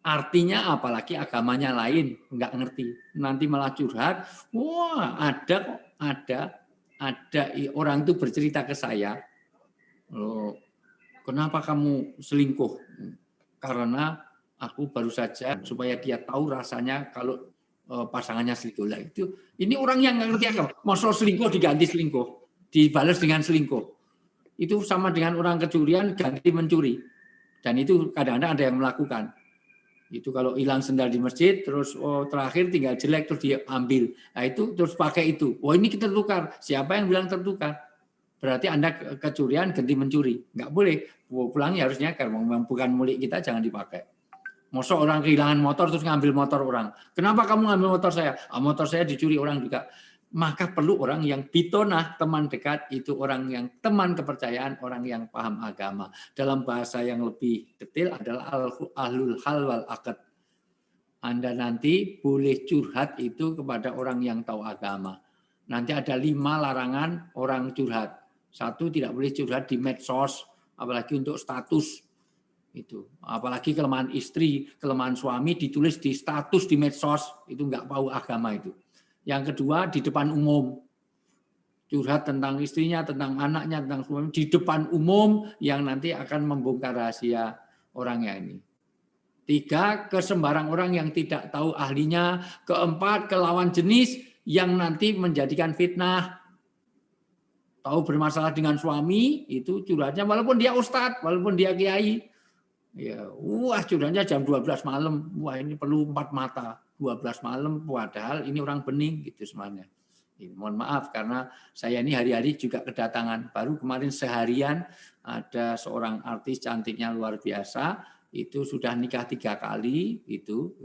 Artinya apalagi agamanya lain, nggak ngerti. Nanti malah curhat, wah ada orang itu bercerita ke saya, loh, kenapa kamu selingkuh? Karena aku baru saja supaya dia tahu rasanya kalau pasangannya selingkuh. Lah itu, ini orang yang nggak ngerti agama. Masalah selingkuh diganti selingkuh, dibalas dengan selingkuh. Itu sama dengan orang kecurian ganti mencuri. Dan itu kadang-kadang ada yang melakukan. Itu kalau hilang sendal di masjid, terus terakhir tinggal jelek, terus dia ambil. Nah itu terus pakai itu. Wah ini kita tertukar. Siapa yang bilang tertukar? Berarti Anda kecurian ganti mencuri. Nggak boleh. Pulangnya harusnya karena bukan milik kita, jangan dipakai. Masa orang kehilangan motor terus ngambil motor orang. Kenapa kamu ngambil motor saya? Motor saya dicuri orang juga. Maka perlu orang yang bitonah, teman dekat, itu orang yang teman kepercayaan, orang yang paham agama. Dalam bahasa yang lebih detail adalah ahlul hal wal aqd. Anda nanti boleh curhat itu kepada orang yang tahu agama. Nanti ada 5 larangan orang curhat. 1, tidak boleh curhat di medsos, apalagi untuk status. Itu apalagi kelemahan istri, kelemahan suami ditulis di status di medsos, itu nggak tahu agama itu. Yang kedua, di depan umum. Curhat tentang istrinya, tentang anaknya, tentang suami di depan umum yang nanti akan membongkar rahasia orangnya ini. 3, ke sembarang orang yang tidak tahu ahlinya. 4, ke lawan jenis yang nanti menjadikan fitnah. Tahu bermasalah dengan suami, itu curhatnya walaupun dia ustadz, walaupun dia kiai. Ya, curhatnya jam 12 malam. Wah, ini perlu 4 mata. 12 malam, padahal ini orang bening gitu semuanya. Mohon maaf karena saya ini hari-hari juga kedatangan. Baru kemarin seharian ada seorang artis cantiknya luar biasa, itu sudah nikah 3 kali, itu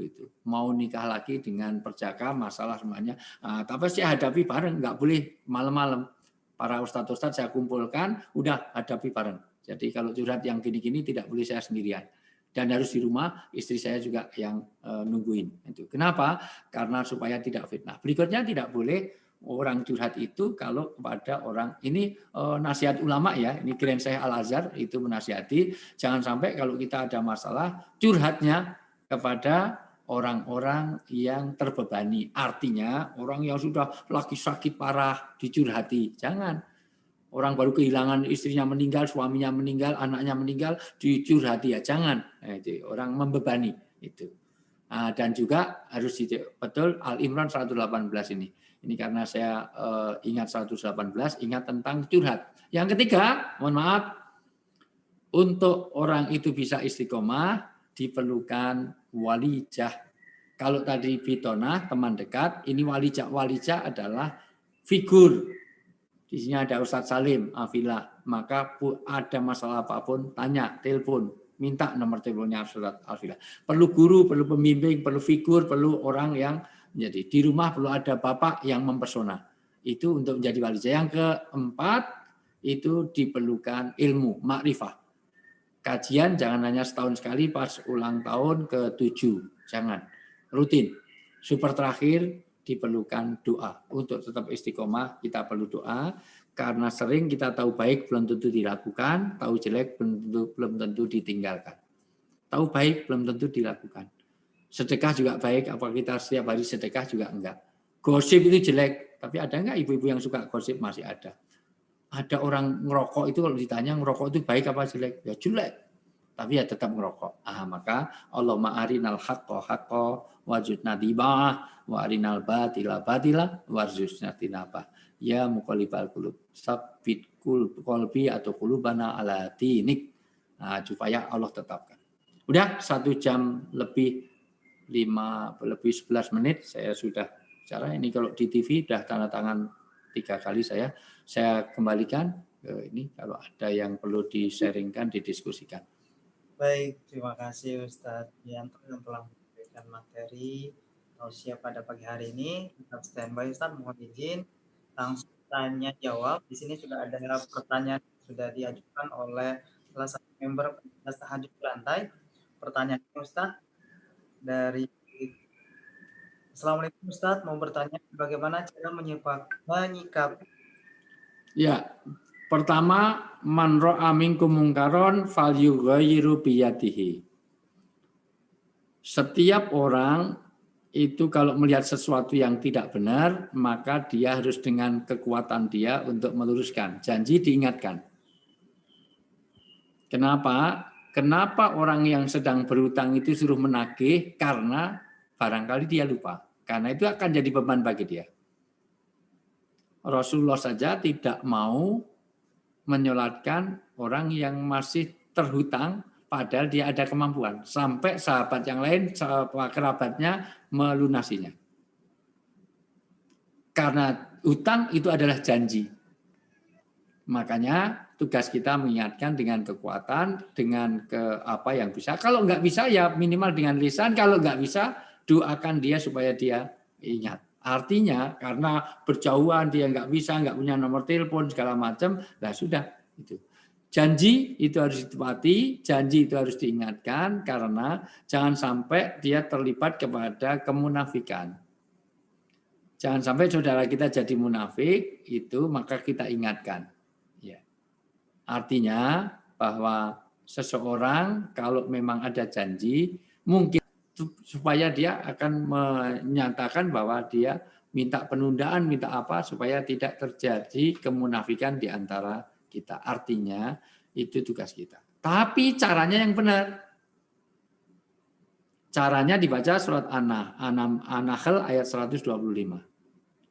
mau nikah lagi dengan perjaka, masalah semuanya. Tapi saya hadapi bareng, nggak boleh malam-malam. Para ustadz-ustadz saya kumpulkan, udah hadapi bareng. Jadi kalau curhat yang gini-gini tidak boleh saya sendirian. Dan harus di rumah, istri saya juga yang nungguin. Itu. Kenapa? Karena supaya tidak fitnah. Berikutnya tidak boleh orang curhat itu kalau kepada orang, ini nasihat ulama ya, ini Grand Syekh Al-Azhar itu menasihati, jangan sampai kalau kita ada masalah, curhatnya kepada orang-orang yang terbebani. Artinya orang yang sudah lagi sakit parah dicurhati. Jangan. Orang baru kehilangan istrinya meninggal, suaminya meninggal, anaknya meninggal, dicurhati ya. Jangan. Nah, itu orang membebani itu. Nah, dan juga harus betul Al-Imran 118 ini. Ini karena saya ingat 118, ingat tentang curhat. Yang ketiga, mohon maaf, untuk orang itu bisa istiqomah diperlukan walijah. Kalau tadi bitonah, teman dekat, ini walijah. Walijah adalah figur. Di sini ada Ustadz Salim, Afila. Maka ada masalah apapun, tanya, telepon, minta nomor teleponnya Ustadz Afila. Perlu guru, perlu pembimbing, perlu figur, perlu orang yang menjadi. Di rumah perlu ada bapak yang mempesona. Itu untuk menjadi walijah. Yang keempat, itu diperlukan ilmu, makrifah. Kajian jangan hanya setahun sekali pas ulang tahun ke-7. Jangan. Rutin. Super terakhir diperlukan doa. Untuk tetap istiqomah kita perlu doa. Karena sering kita tahu baik belum tentu dilakukan. Tahu jelek belum tentu ditinggalkan. Tahu baik belum tentu dilakukan. Sedekah juga baik. Apa kita setiap hari sedekah juga enggak. Gosip itu jelek. Tapi ada enggak ibu-ibu yang suka gosip? Masih ada. Ada orang ngerokok itu kalau ditanya ngerokok itu baik apa jelek? Ya jelek. Tapi ya tetap ngerokok. Maka Allahumma arinal haqqa haqqa wajudna tiba'ah wa arinal batila batila warzuqna tinabah. Ya muqallibal qulub, sabbit qalbi atau qulubana ala dinik. Supaya Allah tetapkan. Udah 1 jam lebih 11 menit saya sudah bicara. Ini kalau di TV udah tanda tangan 3 kali saya kembalikan ke ini kalau ada yang perlu di-sharingkan, didiskusikan. Baik, terima kasih Ustadz Yanto yang telah memberikan materi tausiah pada pagi hari ini. Tetap standby Ustadz, mohon izin langsung tanya jawab. Di sini sudah ada pertanyaan yang sudah diajukan oleh salah satu member komunitas tahajud berantai. Pertanyaannya Ustadz dari Assalamualaikum Ustadz, mau bertanya bagaimana cara menyikapi. Ya, pertama, man ra'a minkum mungkaron falyughayyiru biyadihi. Setiap orang itu kalau melihat sesuatu yang tidak benar, maka dia harus dengan kekuatan dia untuk meluruskan. Janji diingatkan. Kenapa? Kenapa orang yang sedang berhutang itu suruh menagih? Karena barangkali dia lupa. Karena itu akan jadi beban bagi dia. Rasulullah saja tidak mau menyolatkan orang yang masih terhutang padahal dia ada kemampuan. Sampai sahabat yang lain, kerabatnya melunasinya. Karena hutang itu adalah janji. Makanya tugas kita mengingatkan dengan kekuatan, dengan apa yang bisa. Kalau nggak bisa ya minimal dengan lisan. Kalau nggak bisa, doakan dia supaya dia ingat. Artinya karena berjauhan dia nggak bisa, nggak punya nomor telepon segala macam, lah sudah itu. Janji itu harus ditepati, janji itu harus diingatkan karena jangan sampai dia terlibat kepada kemunafikan. Jangan sampai saudara kita jadi munafik itu maka kita ingatkan. Ya. Artinya bahwa seseorang kalau memang ada janji mungkin supaya dia akan menyatakan bahwa dia minta penundaan, minta apa supaya tidak terjadi kemunafikan di antara kita. Artinya itu tugas kita. Tapi caranya yang benar. Caranya dibaca surat An-Nahl ayat 125.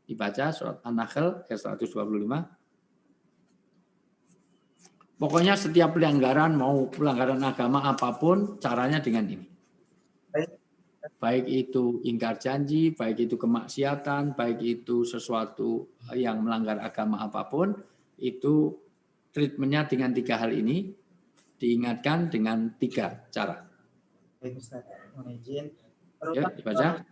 Dibaca surat An-Nahl ayat 125. Pokoknya setiap pelanggaran, mau pelanggaran agama apapun, caranya dengan ini. Baik itu ingkar janji, baik itu kemaksiatan, baik itu sesuatu yang melanggar agama apapun, itu treatmentnya dengan 3 hal ini, diingatkan dengan 3 cara. Baik Ustaz, mohon izin. Ya, dibaca.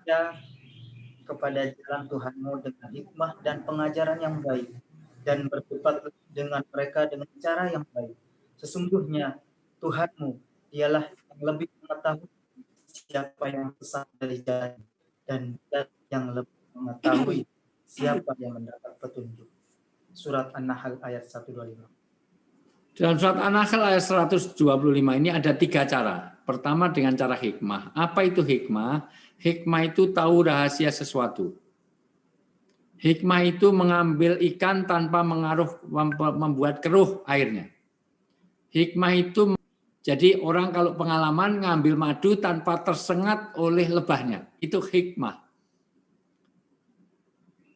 Kepada jalan Tuhanmu dengan hikmah dan pengajaran yang baik, dan berdebat dengan mereka dengan cara yang baik. Sesungguhnya Tuhanmu dialah yang lebih mengetahui siapa yang sesat dari jalan dan yang lebih mengetahui siapa yang mendapat petunjuk. Surat An-Nahl ayat 125. Dalam surat An-Nahl ayat 125 ini ada 3 cara. Pertama dengan cara hikmah. Apa itu hikmah? Hikmah itu tahu rahasia sesuatu. Hikmah itu mengambil ikan tanpa membuat keruh airnya. Hikmah itu jadi orang kalau pengalaman ngambil madu tanpa tersengat oleh lebahnya. Itu hikmah.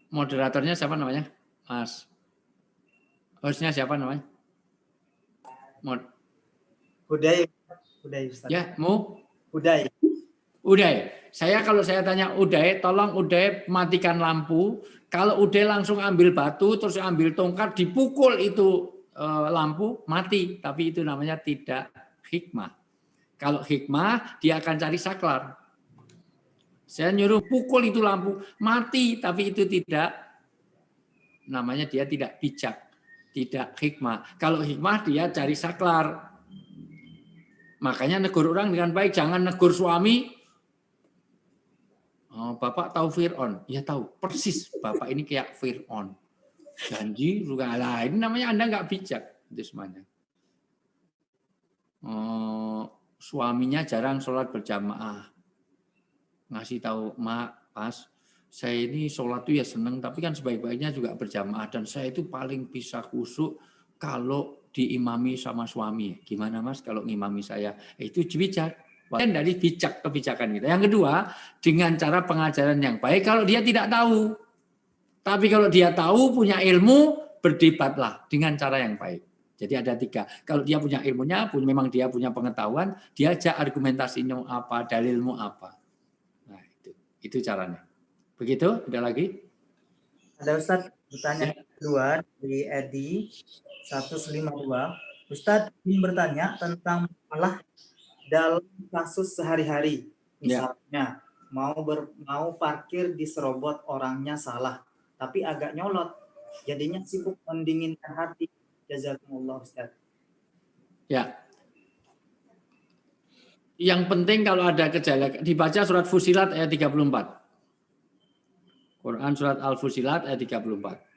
Moderatornya siapa namanya? Mas. Hostnya siapa namanya? Uday Ustaz. Ya, Uday. Uday. Kalau saya tanya Uday, tolong Uday matikan lampu. Kalau Uday langsung ambil batu, terus ambil tongkat, dipukul itu lampu, mati. Tapi itu namanya tidak hikmah. Kalau hikmah, dia akan cari saklar. Saya nyuruh pukul itu lampu, mati. Tapi itu tidak, namanya dia tidak bijak. Tidak hikmah. Kalau hikmah, dia cari saklar. Makanya negur orang dengan baik. Jangan negur suami. Oh, Bapak tahu Fir'aun? Ya tahu, persis. Bapak ini kayak Fir'aun. Janji juga lain. Namanya Anda nggak bijak. Itu semuanya. Suaminya jarang sholat berjamaah. Ngasih tahu, Mak, Pas, saya ini sholat itu ya seneng, tapi kan sebaik-baiknya juga berjamaah. Dan saya itu paling bisa khusyuk kalau diimami sama suami. Gimana Mas kalau ngimami saya? Itu bijak. Dari kebijakan kita. Yang kedua, dengan cara pengajaran yang baik kalau dia tidak tahu. Tapi kalau dia tahu, punya ilmu, berdebatlah dengan cara yang baik. Jadi ada 3. Kalau dia punya ilmunya, memang dia punya pengetahuan, dia ajak argumentasinya apa, dalilmu apa. Nah, itu caranya. Begitu? Ada lagi? Ada Ustaz, bertanya kedua dari Edi 152. Ustaz ingin bertanya tentang masalah dalam kasus sehari-hari, misalnya mau parkir di serobot, orangnya salah, tapi agak nyolot, jadinya sibuk mendinginkan hati. Jazakumullah Ustaz. Ya. Yang penting kalau ada gejala, dibaca surat Fusilat ayat 34. Quran surat Al-Fusilat ayat 34.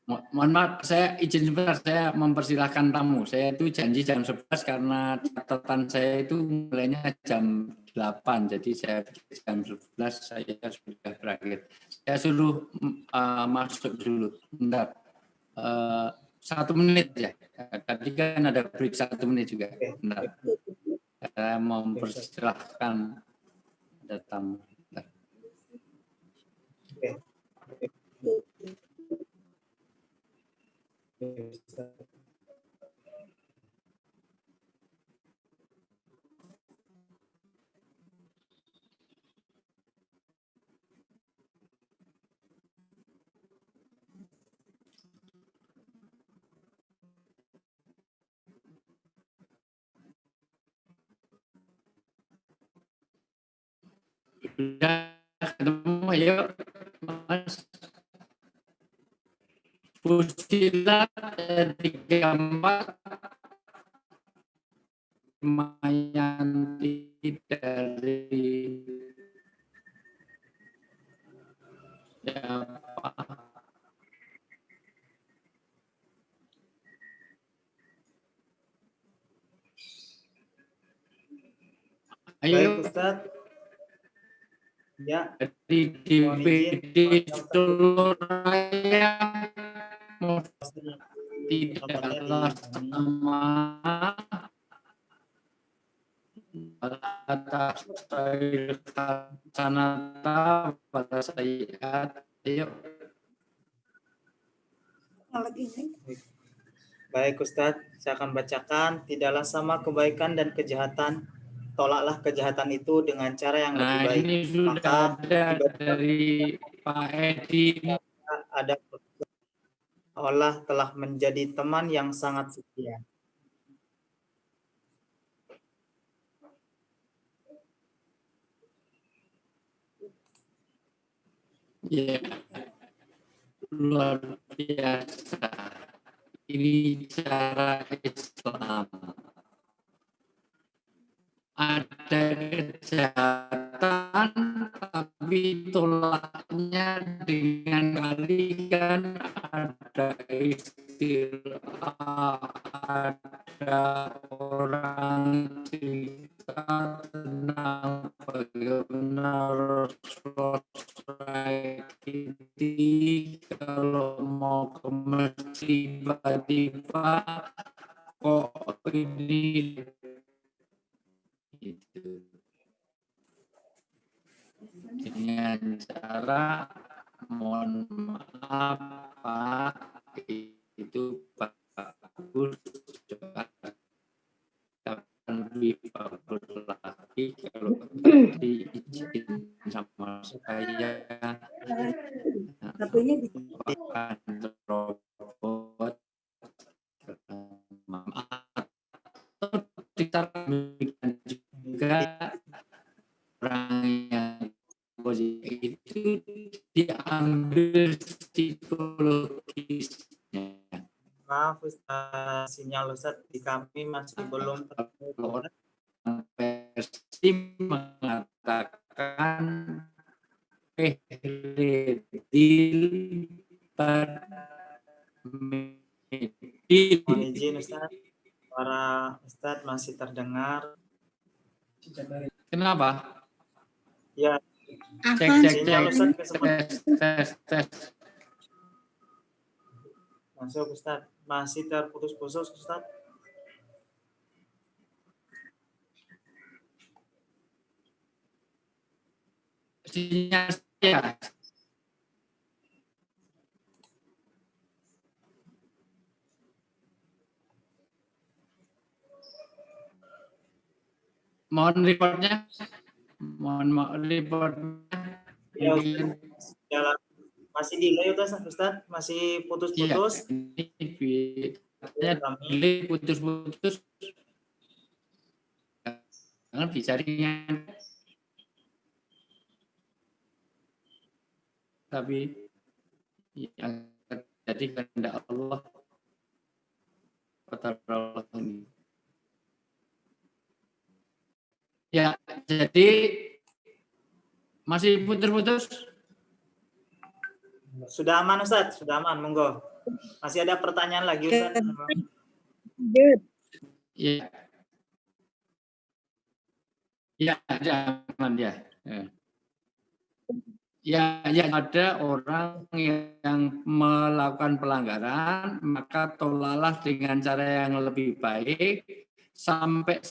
Mohon maaf, saya izin sebentar, saya mempersilahkan tamu. Saya itu janji jam 11 karena catatan saya itu mulainya jam 8, jadi saya jam 11 saya sudah berakhir. Saya suruh masuk dulu, bentar. 1 menit ya. Tadi kan ada break 1 menit juga. Bentar. Saya mempersilahkan ada tamu. Sudah ketemu, yuk Mas. Fusilat 34 Mayanti dari siapa? Ayo Ustaz. Ya. Dari DPD Surabaya tidaklah sama atas sanata pada sayyat. Ayo. Baik Ustadz, saya akan bacakan. Tidaklah sama kebaikan dan kejahatan, tolaklah kejahatan itu dengan cara yang lebih baik. Ini sudah maka ada dari Pak Edi. Ada Allah telah menjadi teman yang sangat setia. Ya, luar biasa. Ini cara Islam. Ada kejahatan, tapi tolaknya dengan kalikan ada istilah, ada orang cerita tentang bagaimana Rasulullah ini kalau mau ke masjid tiba-tiba kok ini gitu. Dengan cara mohon maaf Pak, itu bagus, lebih bagus lagi kalau diizin sama saya bukan robot atau ditaruhkan juga orang yang positif itu diambil psikologisnya. Maaf Ustaz, sinyal Ustaz di kami masih belum Orang versi mengatakan medil Mohon izin Ustaz, suara Ustaz masih terdengar. Kenapa? Ya, Cek sinyal Ustaz tes. masuk Ustaz, masih terputus-putus Ustaz. Sinyal saya. Mohon reportnya. Mohon reportnya. Ya, Ustaz. Masih delay Ustaz, masih putus-putus. Iya, delay putus-putus. Jangan bicaranya. Tapi yang terjadi kehendak Allah kata Allah ini. Ya, jadi masih putus-putus. Sudah aman Ustaz, sudah aman, monggo. Masih ada pertanyaan lagi Ustaz? Iya. Ya, jangan ya. Ya, ada orang yang melakukan pelanggaran, maka tolaklah dengan cara yang lebih baik, sampai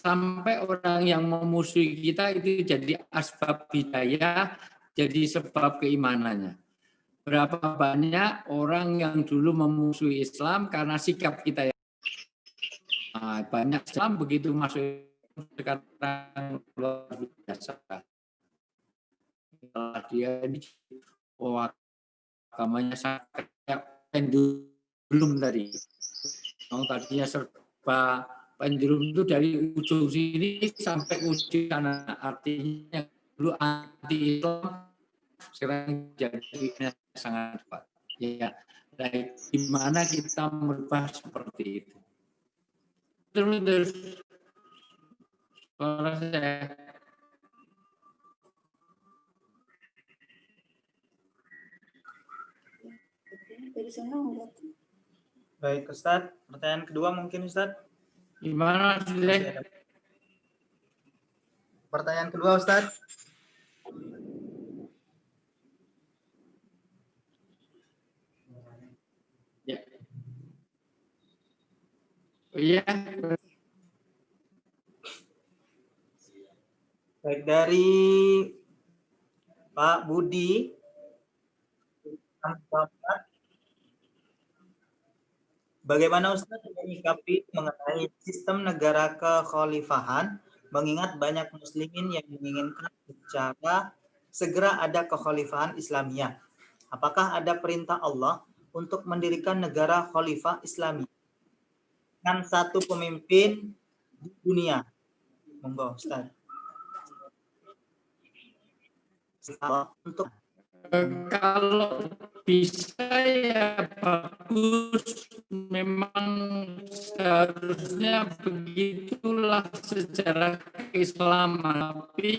orang yang memusuhi kita itu jadi asbab hidayah, jadi sebab keimanannya. Berapa banyak orang yang dulu memusuhi Islam karena sikap kita yang banyak Islam begitu masuk sekarang luar biasa. Dia ini agamanya kayak pendulum tadi. Tadinya serba pendulum itu dari ujung sini sampai ujung sana. Artinya dulu anti Islam, sekarang jadi sangat kuat. Ya, dari gimana kita merubah seperti itu? Terus suara saya. Baik Ustaz, pertanyaan kedua mungkin Ustaz. Gimana sih? Pertanyaan kedua Ustaz. Ya. Iya. Baik, dari Pak Budi. Bagaimana Ustaz menyikapi mengenai sistem negara kekhalifahan, mengingat banyak muslimin yang menginginkan secara segera ada kekhalifahan Islamiyah. Apakah ada perintah Allah untuk mendirikan negara khalifah Islamiyah dengan satu pemimpin di dunia? Monggo Ustaz. Untuk Kalau bisa ya bagus, memang seharusnya begitulah sejarah keislaman. Tapi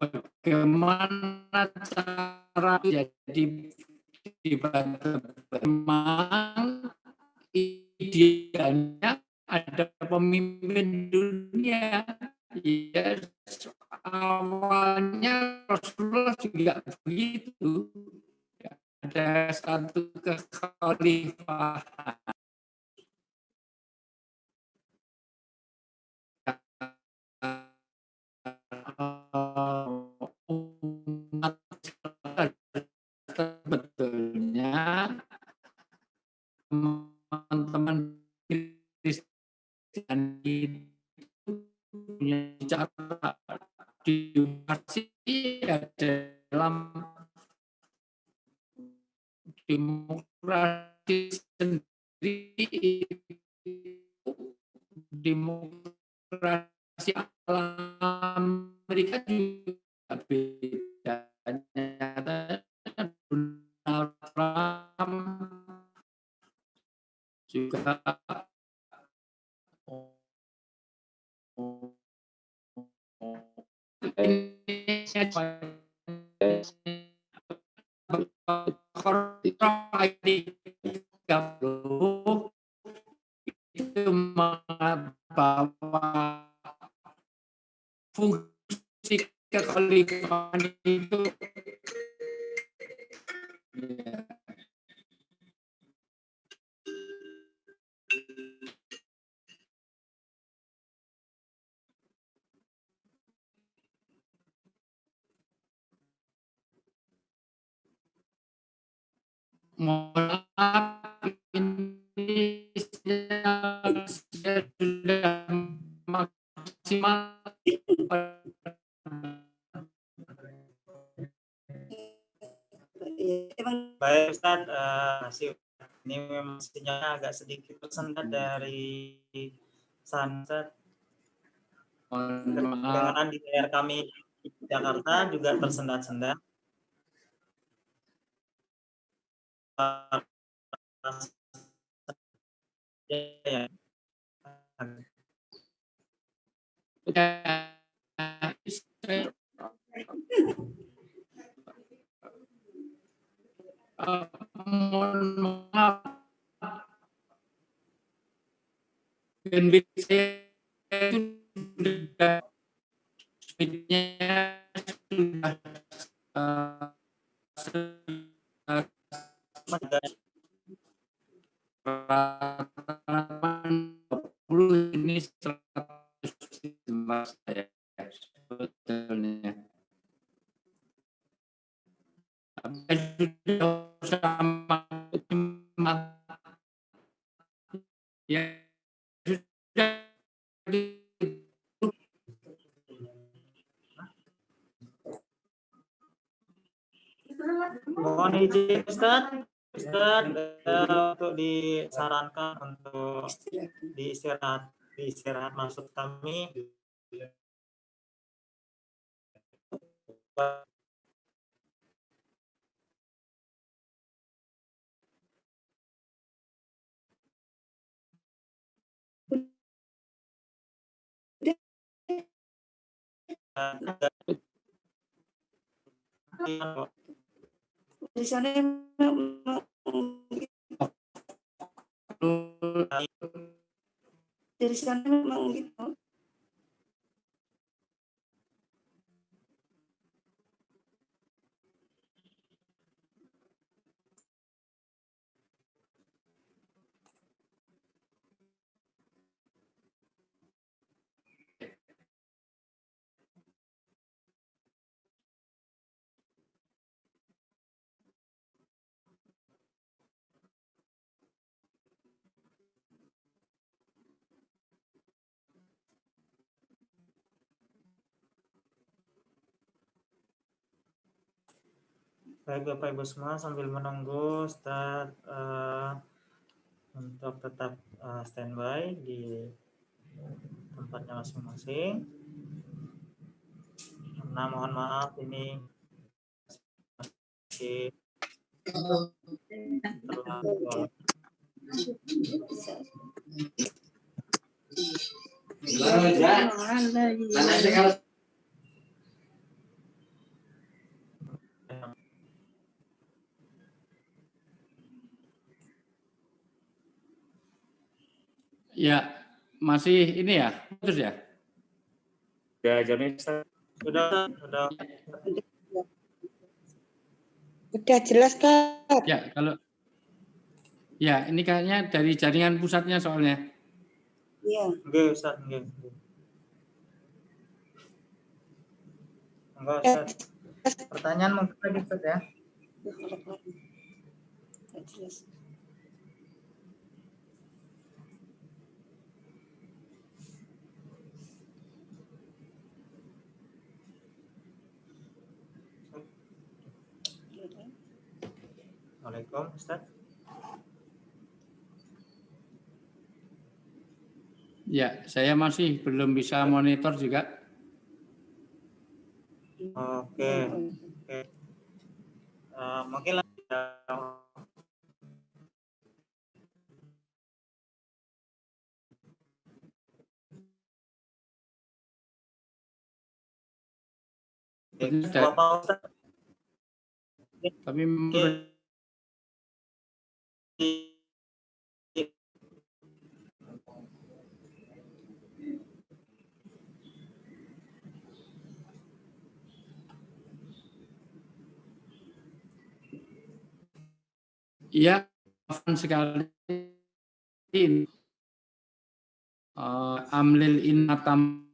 bagaimana cara jadi memang idealnya ada pemimpin dunia. Ya, awalnya Rasulullah juga begitu. Ada satu kekhalifahan. Umat sebetulnya teman-teman Kristen itu punya cara demokrasi ya dalam demokrasi sendiri, demokrasi Amerika juga bedanya. Donald Trump juga itu membawa fungsi kekhalifahan itu ya. Mohon maaf, ini saya sudah maksimal. Baik Ustaz, ini memang sinyalnya agak sedikit tersendat dari sana Ustaz. Kedengaran di daerah kami di Jakarta juga tersendat-sendat. Ya. Mohon maaf, bandwidth saya sudah speednya sudah ini 100 saya sebetulnya. Sudah sama ya sudah. Mohon izin Ustaz, untuk disarankan untuk diistirahat maksud kami. Di sana dari sana memang gitu. Baik Bapak Ibu semua, sambil menunggu Ustaz untuk tetap standby di tempatnya masing-masing. Karena mohon maaf ini masih terlalu Ya, masih ini ya, putus ya? Ya, jadi Ustaz. sudah. Udah jelas, Kak. Ya, kalau ya ini kayaknya dari jaringan pusatnya soalnya. Iya. Oke, Ustaz. Enggak, Ustaz. Pertanyaan mungkin lagi, Ustaz ya. Udah jelas. Waalaikumsalam, Ustaz. Ya, saya masih belum bisa monitor juga. Oke. Mungkin lagi apa, Ustaz? Tapi ya, sekali amlil innatam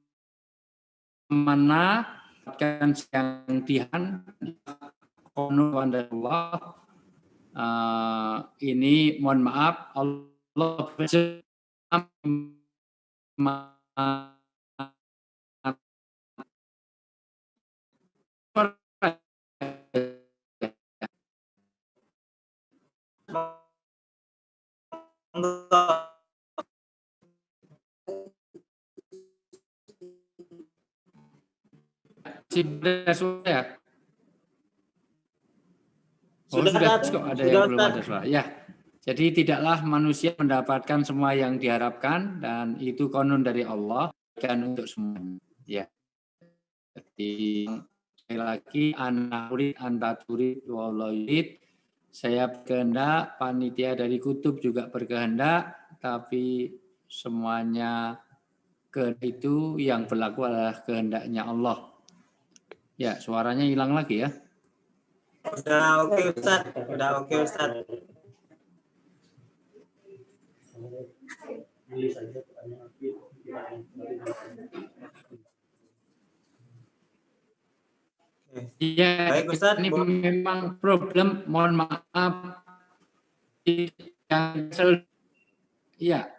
mana kan yang dihan kono Allah. Ini mohon maaf Allah sudah. Sudah Kok ada yang belum ada suara. Ya, jadi tidaklah manusia mendapatkan semua yang diharapkan dan itu konon dari Allah dan untuk semuanya. Ya. Jadi sekali lagi ana urid anta turid wallahu yurid. Saya berkehendak, panitia dari Kutub juga berkehendak, tapi semuanya kehendak itu yang berlaku adalah kehendaknya Allah. Ya, suaranya hilang lagi ya. Udah oke, Ustaz. Iya, Baik, Ustaz. ini memang problem, mohon maaf. Iya.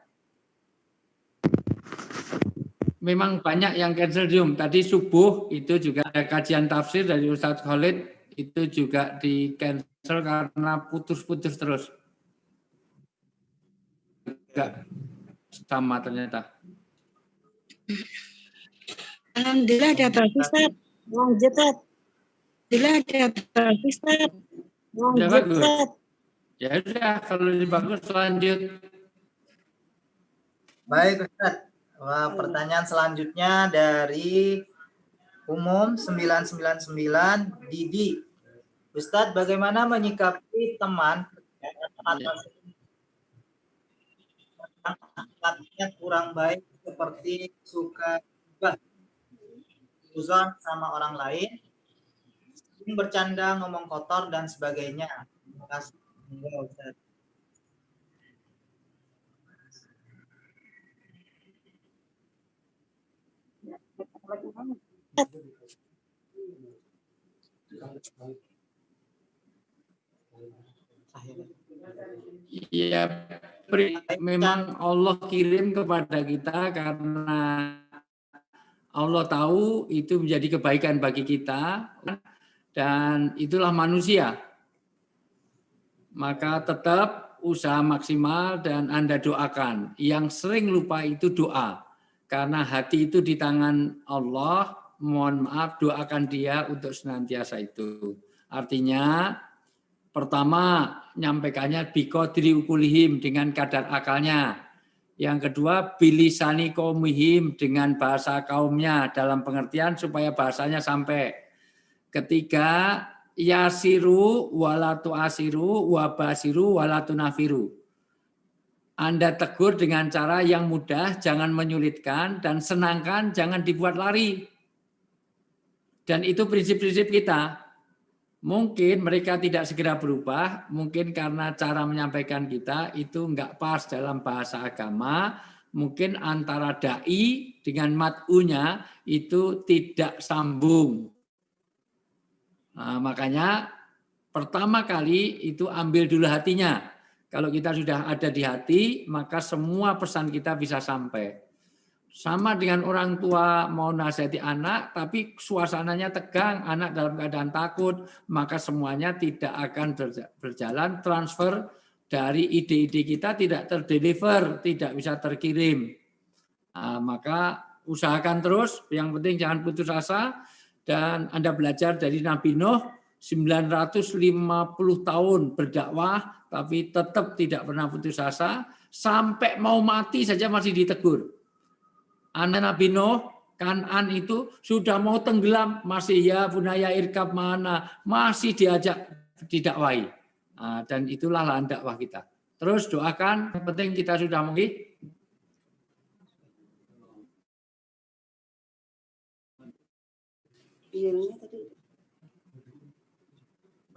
Memang banyak yang cancel Zoom. Tadi subuh itu juga ada kajian tafsir dari Ustadz Khalid, itu juga di cancel karena putus-putus terus. Juga sama ternyata. Alhamdulillah ada bagus, Ustaz. Lanjut, Ustaz. Alhamdulillah ada bagus, Ustaz. Lanjut, Ustaz. Ya udah, kalau bagus lanjut. Baik, Ustaz. Wah, pertanyaan selanjutnya dari Umum 999 Didi. Ustadz, bagaimana menyikapi teman akhlaknya kurang baik seperti suka uzon sama orang lain, bercanda, ngomong kotor dan sebagainya? Terima kasih. Ustadz. Iya, memang Allah kirim kepada kita karena Allah tahu itu menjadi kebaikan bagi kita dan itulah manusia. Maka tetap usaha maksimal dan Anda doakan. Yang sering lupa itu doa. Karena hati itu di tangan Allah, mohon maaf, doakan dia untuk senantiasa itu. Artinya, pertama, nyampaikannya biqadri uqulihim dengan kadar akalnya. Yang kedua, bilisani qaumihim dengan bahasa kaumnya dalam pengertian supaya bahasanya sampai. Ketiga, yasiru walatu asiru wabasiru walatu nafiru. Anda tegur dengan cara yang mudah, jangan menyulitkan, dan senangkan, jangan dibuat lari. Dan itu prinsip-prinsip kita. Mungkin mereka tidak segera berubah, mungkin karena cara menyampaikan kita itu enggak pas dalam bahasa agama, mungkin antara dai dengan mat'unya itu tidak sambung. Nah, makanya pertama kali itu ambil dulu hatinya. Kalau kita sudah ada di hati, maka semua pesan kita bisa sampai. Sama dengan orang tua mau nasihati anak, tapi suasananya tegang, anak dalam keadaan takut, maka semuanya tidak akan berjalan, transfer dari ide-ide kita tidak terdeliver, tidak bisa terkirim. Nah, maka usahakan terus, yang penting jangan putus asa, dan Anda belajar dari Nabi Nuh, 950 tahun berdakwah, tapi tetap tidak pernah putus asa, sampai mau mati saja masih ditegur. Anak Nabi Nuh, Kan'an itu sudah mau tenggelam, masih ya bunaya irkab mana, masih diajak didakwai. Nah, dan itulah lahan dakwah kita. Terus doakan, yang penting kita sudah mengerti.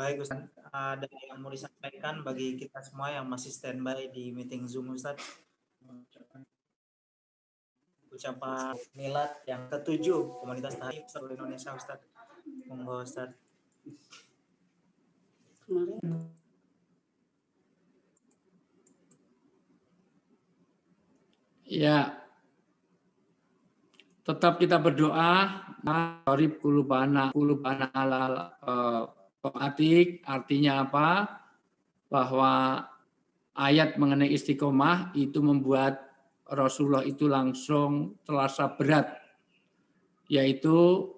Baik Ustaz, ada yang mau disampaikan bagi kita semua yang masih standby di meeting Zoom Ustaz? Ucapan milad yang ke-7 komunitas Taif seluruh Indonesia Ustaz. Monggo Ustaz. Ya, tetap kita berdoa. Qarib kulubana alal atik, artinya apa? Bahwa ayat mengenai istiqomah itu membuat Rasulullah itu langsung terasa berat, yaitu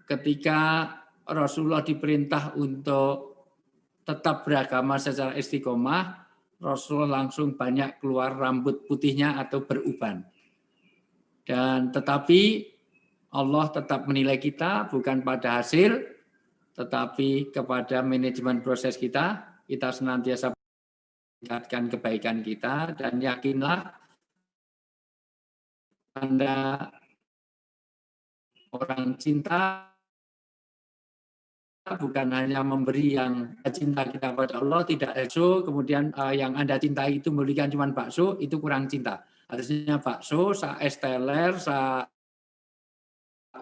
ketika Rasulullah diperintah untuk tetap beragama secara istiqomah, Rasulullah langsung banyak keluar rambut putihnya atau beruban. Dan tetapi Allah tetap menilai kita bukan pada hasil, tetapi kepada manajemen proses kita. Kita senantiasa meningkatkan kebaikan kita, dan yakinlah Anda orang cinta bukan hanya memberi yang cinta kita pada Allah, tidak bakso, kemudian yang Anda cintai itu memberikan cuma bakso, itu kurang cinta. Harusnya bakso, sa es teler, sa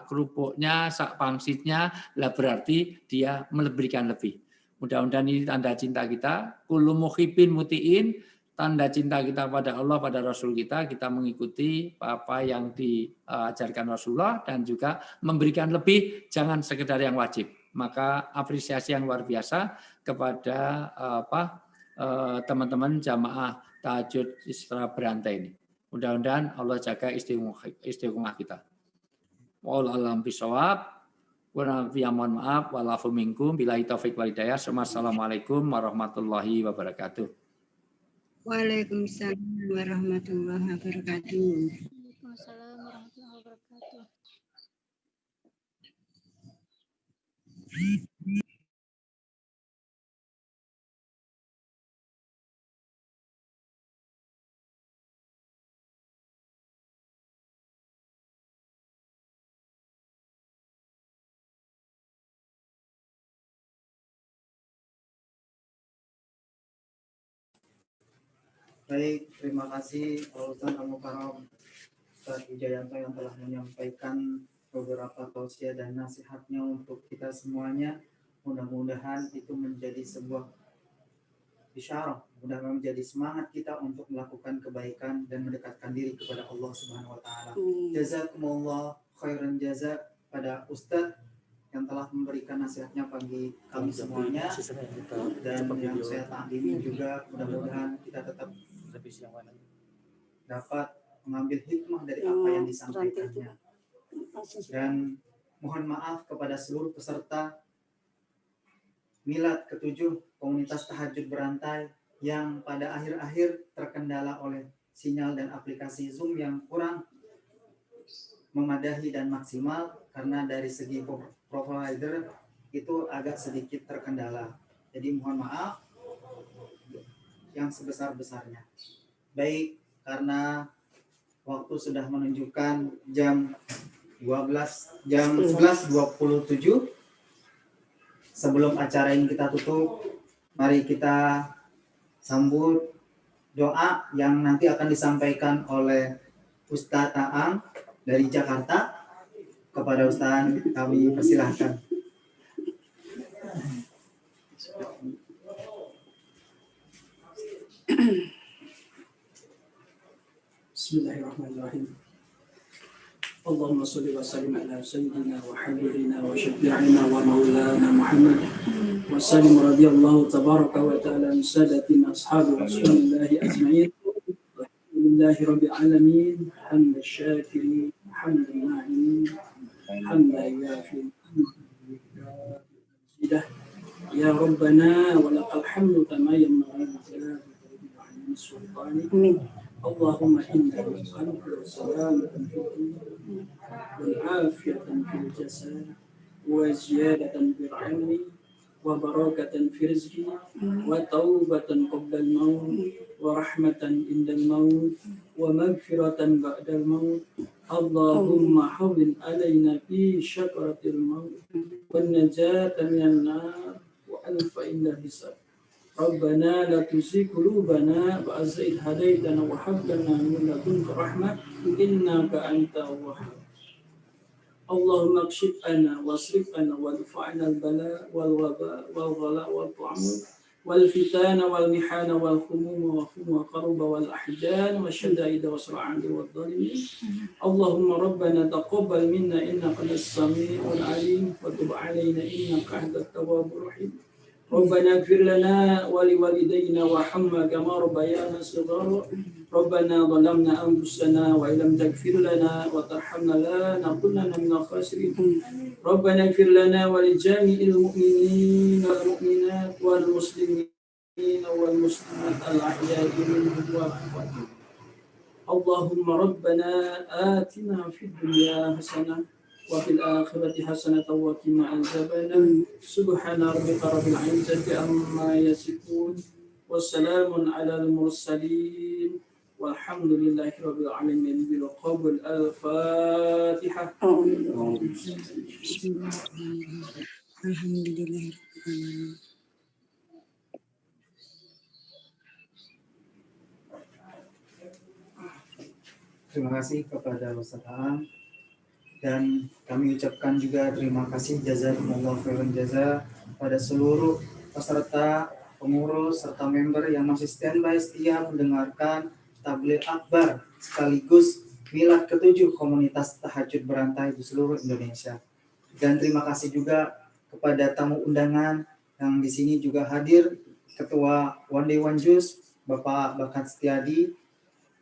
kerupuknya, sak pangsitnya, lah berarti dia memberikan lebih. Mudah-mudahan ini tanda cinta kita. Kullu muhibbin mutiin, tanda cinta kita pada Allah, pada Rasul kita mengikuti apa yang diajarkan Rasulullah dan juga memberikan lebih, jangan sekedar yang wajib. Maka apresiasi yang luar biasa kepada teman-teman jamaah tahajud Isra berantai ini. Mudah-mudahan Allah jaga istiqomah kita. Wallahualam bisawab. Mohon maaf, walafu minkum, billahi taufiq wal hidayah. Assalamualaikum warahmatullahi wabarakatuh. Waalaikumsalam warahmatullahi wabarakatuh. Waalaikumsalam warahmatullahi wabarakatuh. Baik, terima kasih Ustaz Al-Mukarram Ustaz Wijayanto yang telah menyampaikan beberapa tausiah dan nasihatnya untuk kita semuanya. Mudah-mudahan itu menjadi sebuah isyarah, mudah-mudahan menjadi semangat kita untuk melakukan kebaikan dan mendekatkan diri kepada Allah Subhanahu wa taala. Jazakumullah khairan jaza pada Ustaz yang telah memberikan nasihatnya bagi kami semuanya, dan yang saya takdimi juga mudah-mudahan kita tetap dapat mengambil hikmah dari apa yang disampaikannya. Dan mohon maaf kepada seluruh peserta Milad ke-7 komunitas tahajud berantai yang pada akhir-akhir terkendala oleh sinyal dan aplikasi Zoom yang kurang memadahi dan maksimal karena dari segi provider itu agak sedikit terkendala. Jadi mohon maaf yang sebesar-besarnya. Baik, karena waktu sudah menunjukkan jam 11.27. Sebelum acara ini kita tutup, mari kita sambut doa yang nanti akan disampaikan oleh Ustadz Aang dari Jakarta. Kepada Ustadz kami persilahkan. Bismillahirrahmanirrahim. Allahumma salli wa sallim ala sayyidina wa habibina wa syafi'ina wa maulana Muhammad wa sallim radiyallahu tabaraka wa ta'ala an sadatina ashabi rasulillahi ajma'in. Alhamdulillahi rabbil alamin, hamdan syakirin, hamdan na'imin, hamdan yafi ya rabbana wa lakal hamdu kama yanbaghi li jalali sultanik. Amin. Allahumma inna nas'aluka salamatan fid din wal afiyatan fil jasad wa ziyadatan fil ilmi wa barakatan fil rizqi wa taubatan qabla al maut wa rahmatan inda al maut wa maghfiratan ba'da al maut. Allahumma hawwin alaina fi syakaratil maut wan najata minan nar wa alfa inda hisab. Rabbana la tuzigh qulubana ba'da idh hadaytana wa hab lana min ladunka rahmah innaka antal wahhab. Allahumma kshif anna wasrif anna wadfa'na al-bala wal waba wal ghala wal ta'am wal fitana wal mihana wal khumum wa khum wa qarba wal ahjan wa shadaid wa sra'an wal dhalimin. Allahumma rabbana taqabbal minna innaka as-sami'ul 'alim wa tub 'alaina innaka antat tawwabur rahim. Rabbana ighfir lana wa liwalidayna warhamna kama rabbayana shighara. Rabbana zalamna anfusana wa illam taghfir lana wa tarhamna lanakunanna minal khasirin. Rabbana ighfir lana wa lijami'il mu'minin wal mu'minat wal muslimin wal muslimat al ahya'i minhum wal amwat. Allahumma rabbana atina fid dunya hasanah wa fil akhirati hasanatan wa qina adzabannar. Subhana rabbika rabbil izzati amma yasifun wa salamun alal mursalin walhamdulillahi rabbil alamin. Bil qabul al-Fatihah. Alhamdulillah. Terima kasih kepada Ustaz Aang. Dan kami ucapkan juga terima kasih jazakumullah khairan jaza pada seluruh peserta, pengurus, serta member yang masih standby setia mendengarkan tabligh akbar sekaligus milad ke-7 komunitas tahajud berantai di seluruh Indonesia. Dan terima kasih juga kepada tamu undangan yang di sini juga hadir, Ketua One Day One Juice, Bapak Bakat Setiadi,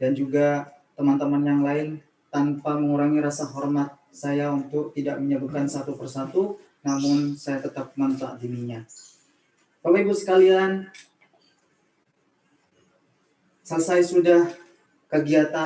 dan juga teman-teman yang lain. Tanpa mengurangi rasa hormat saya untuk tidak menyebutkan satu persatu, namun saya tetap mentakdiminya. Bapak Ibu sekalian, selesai sudah kegiatan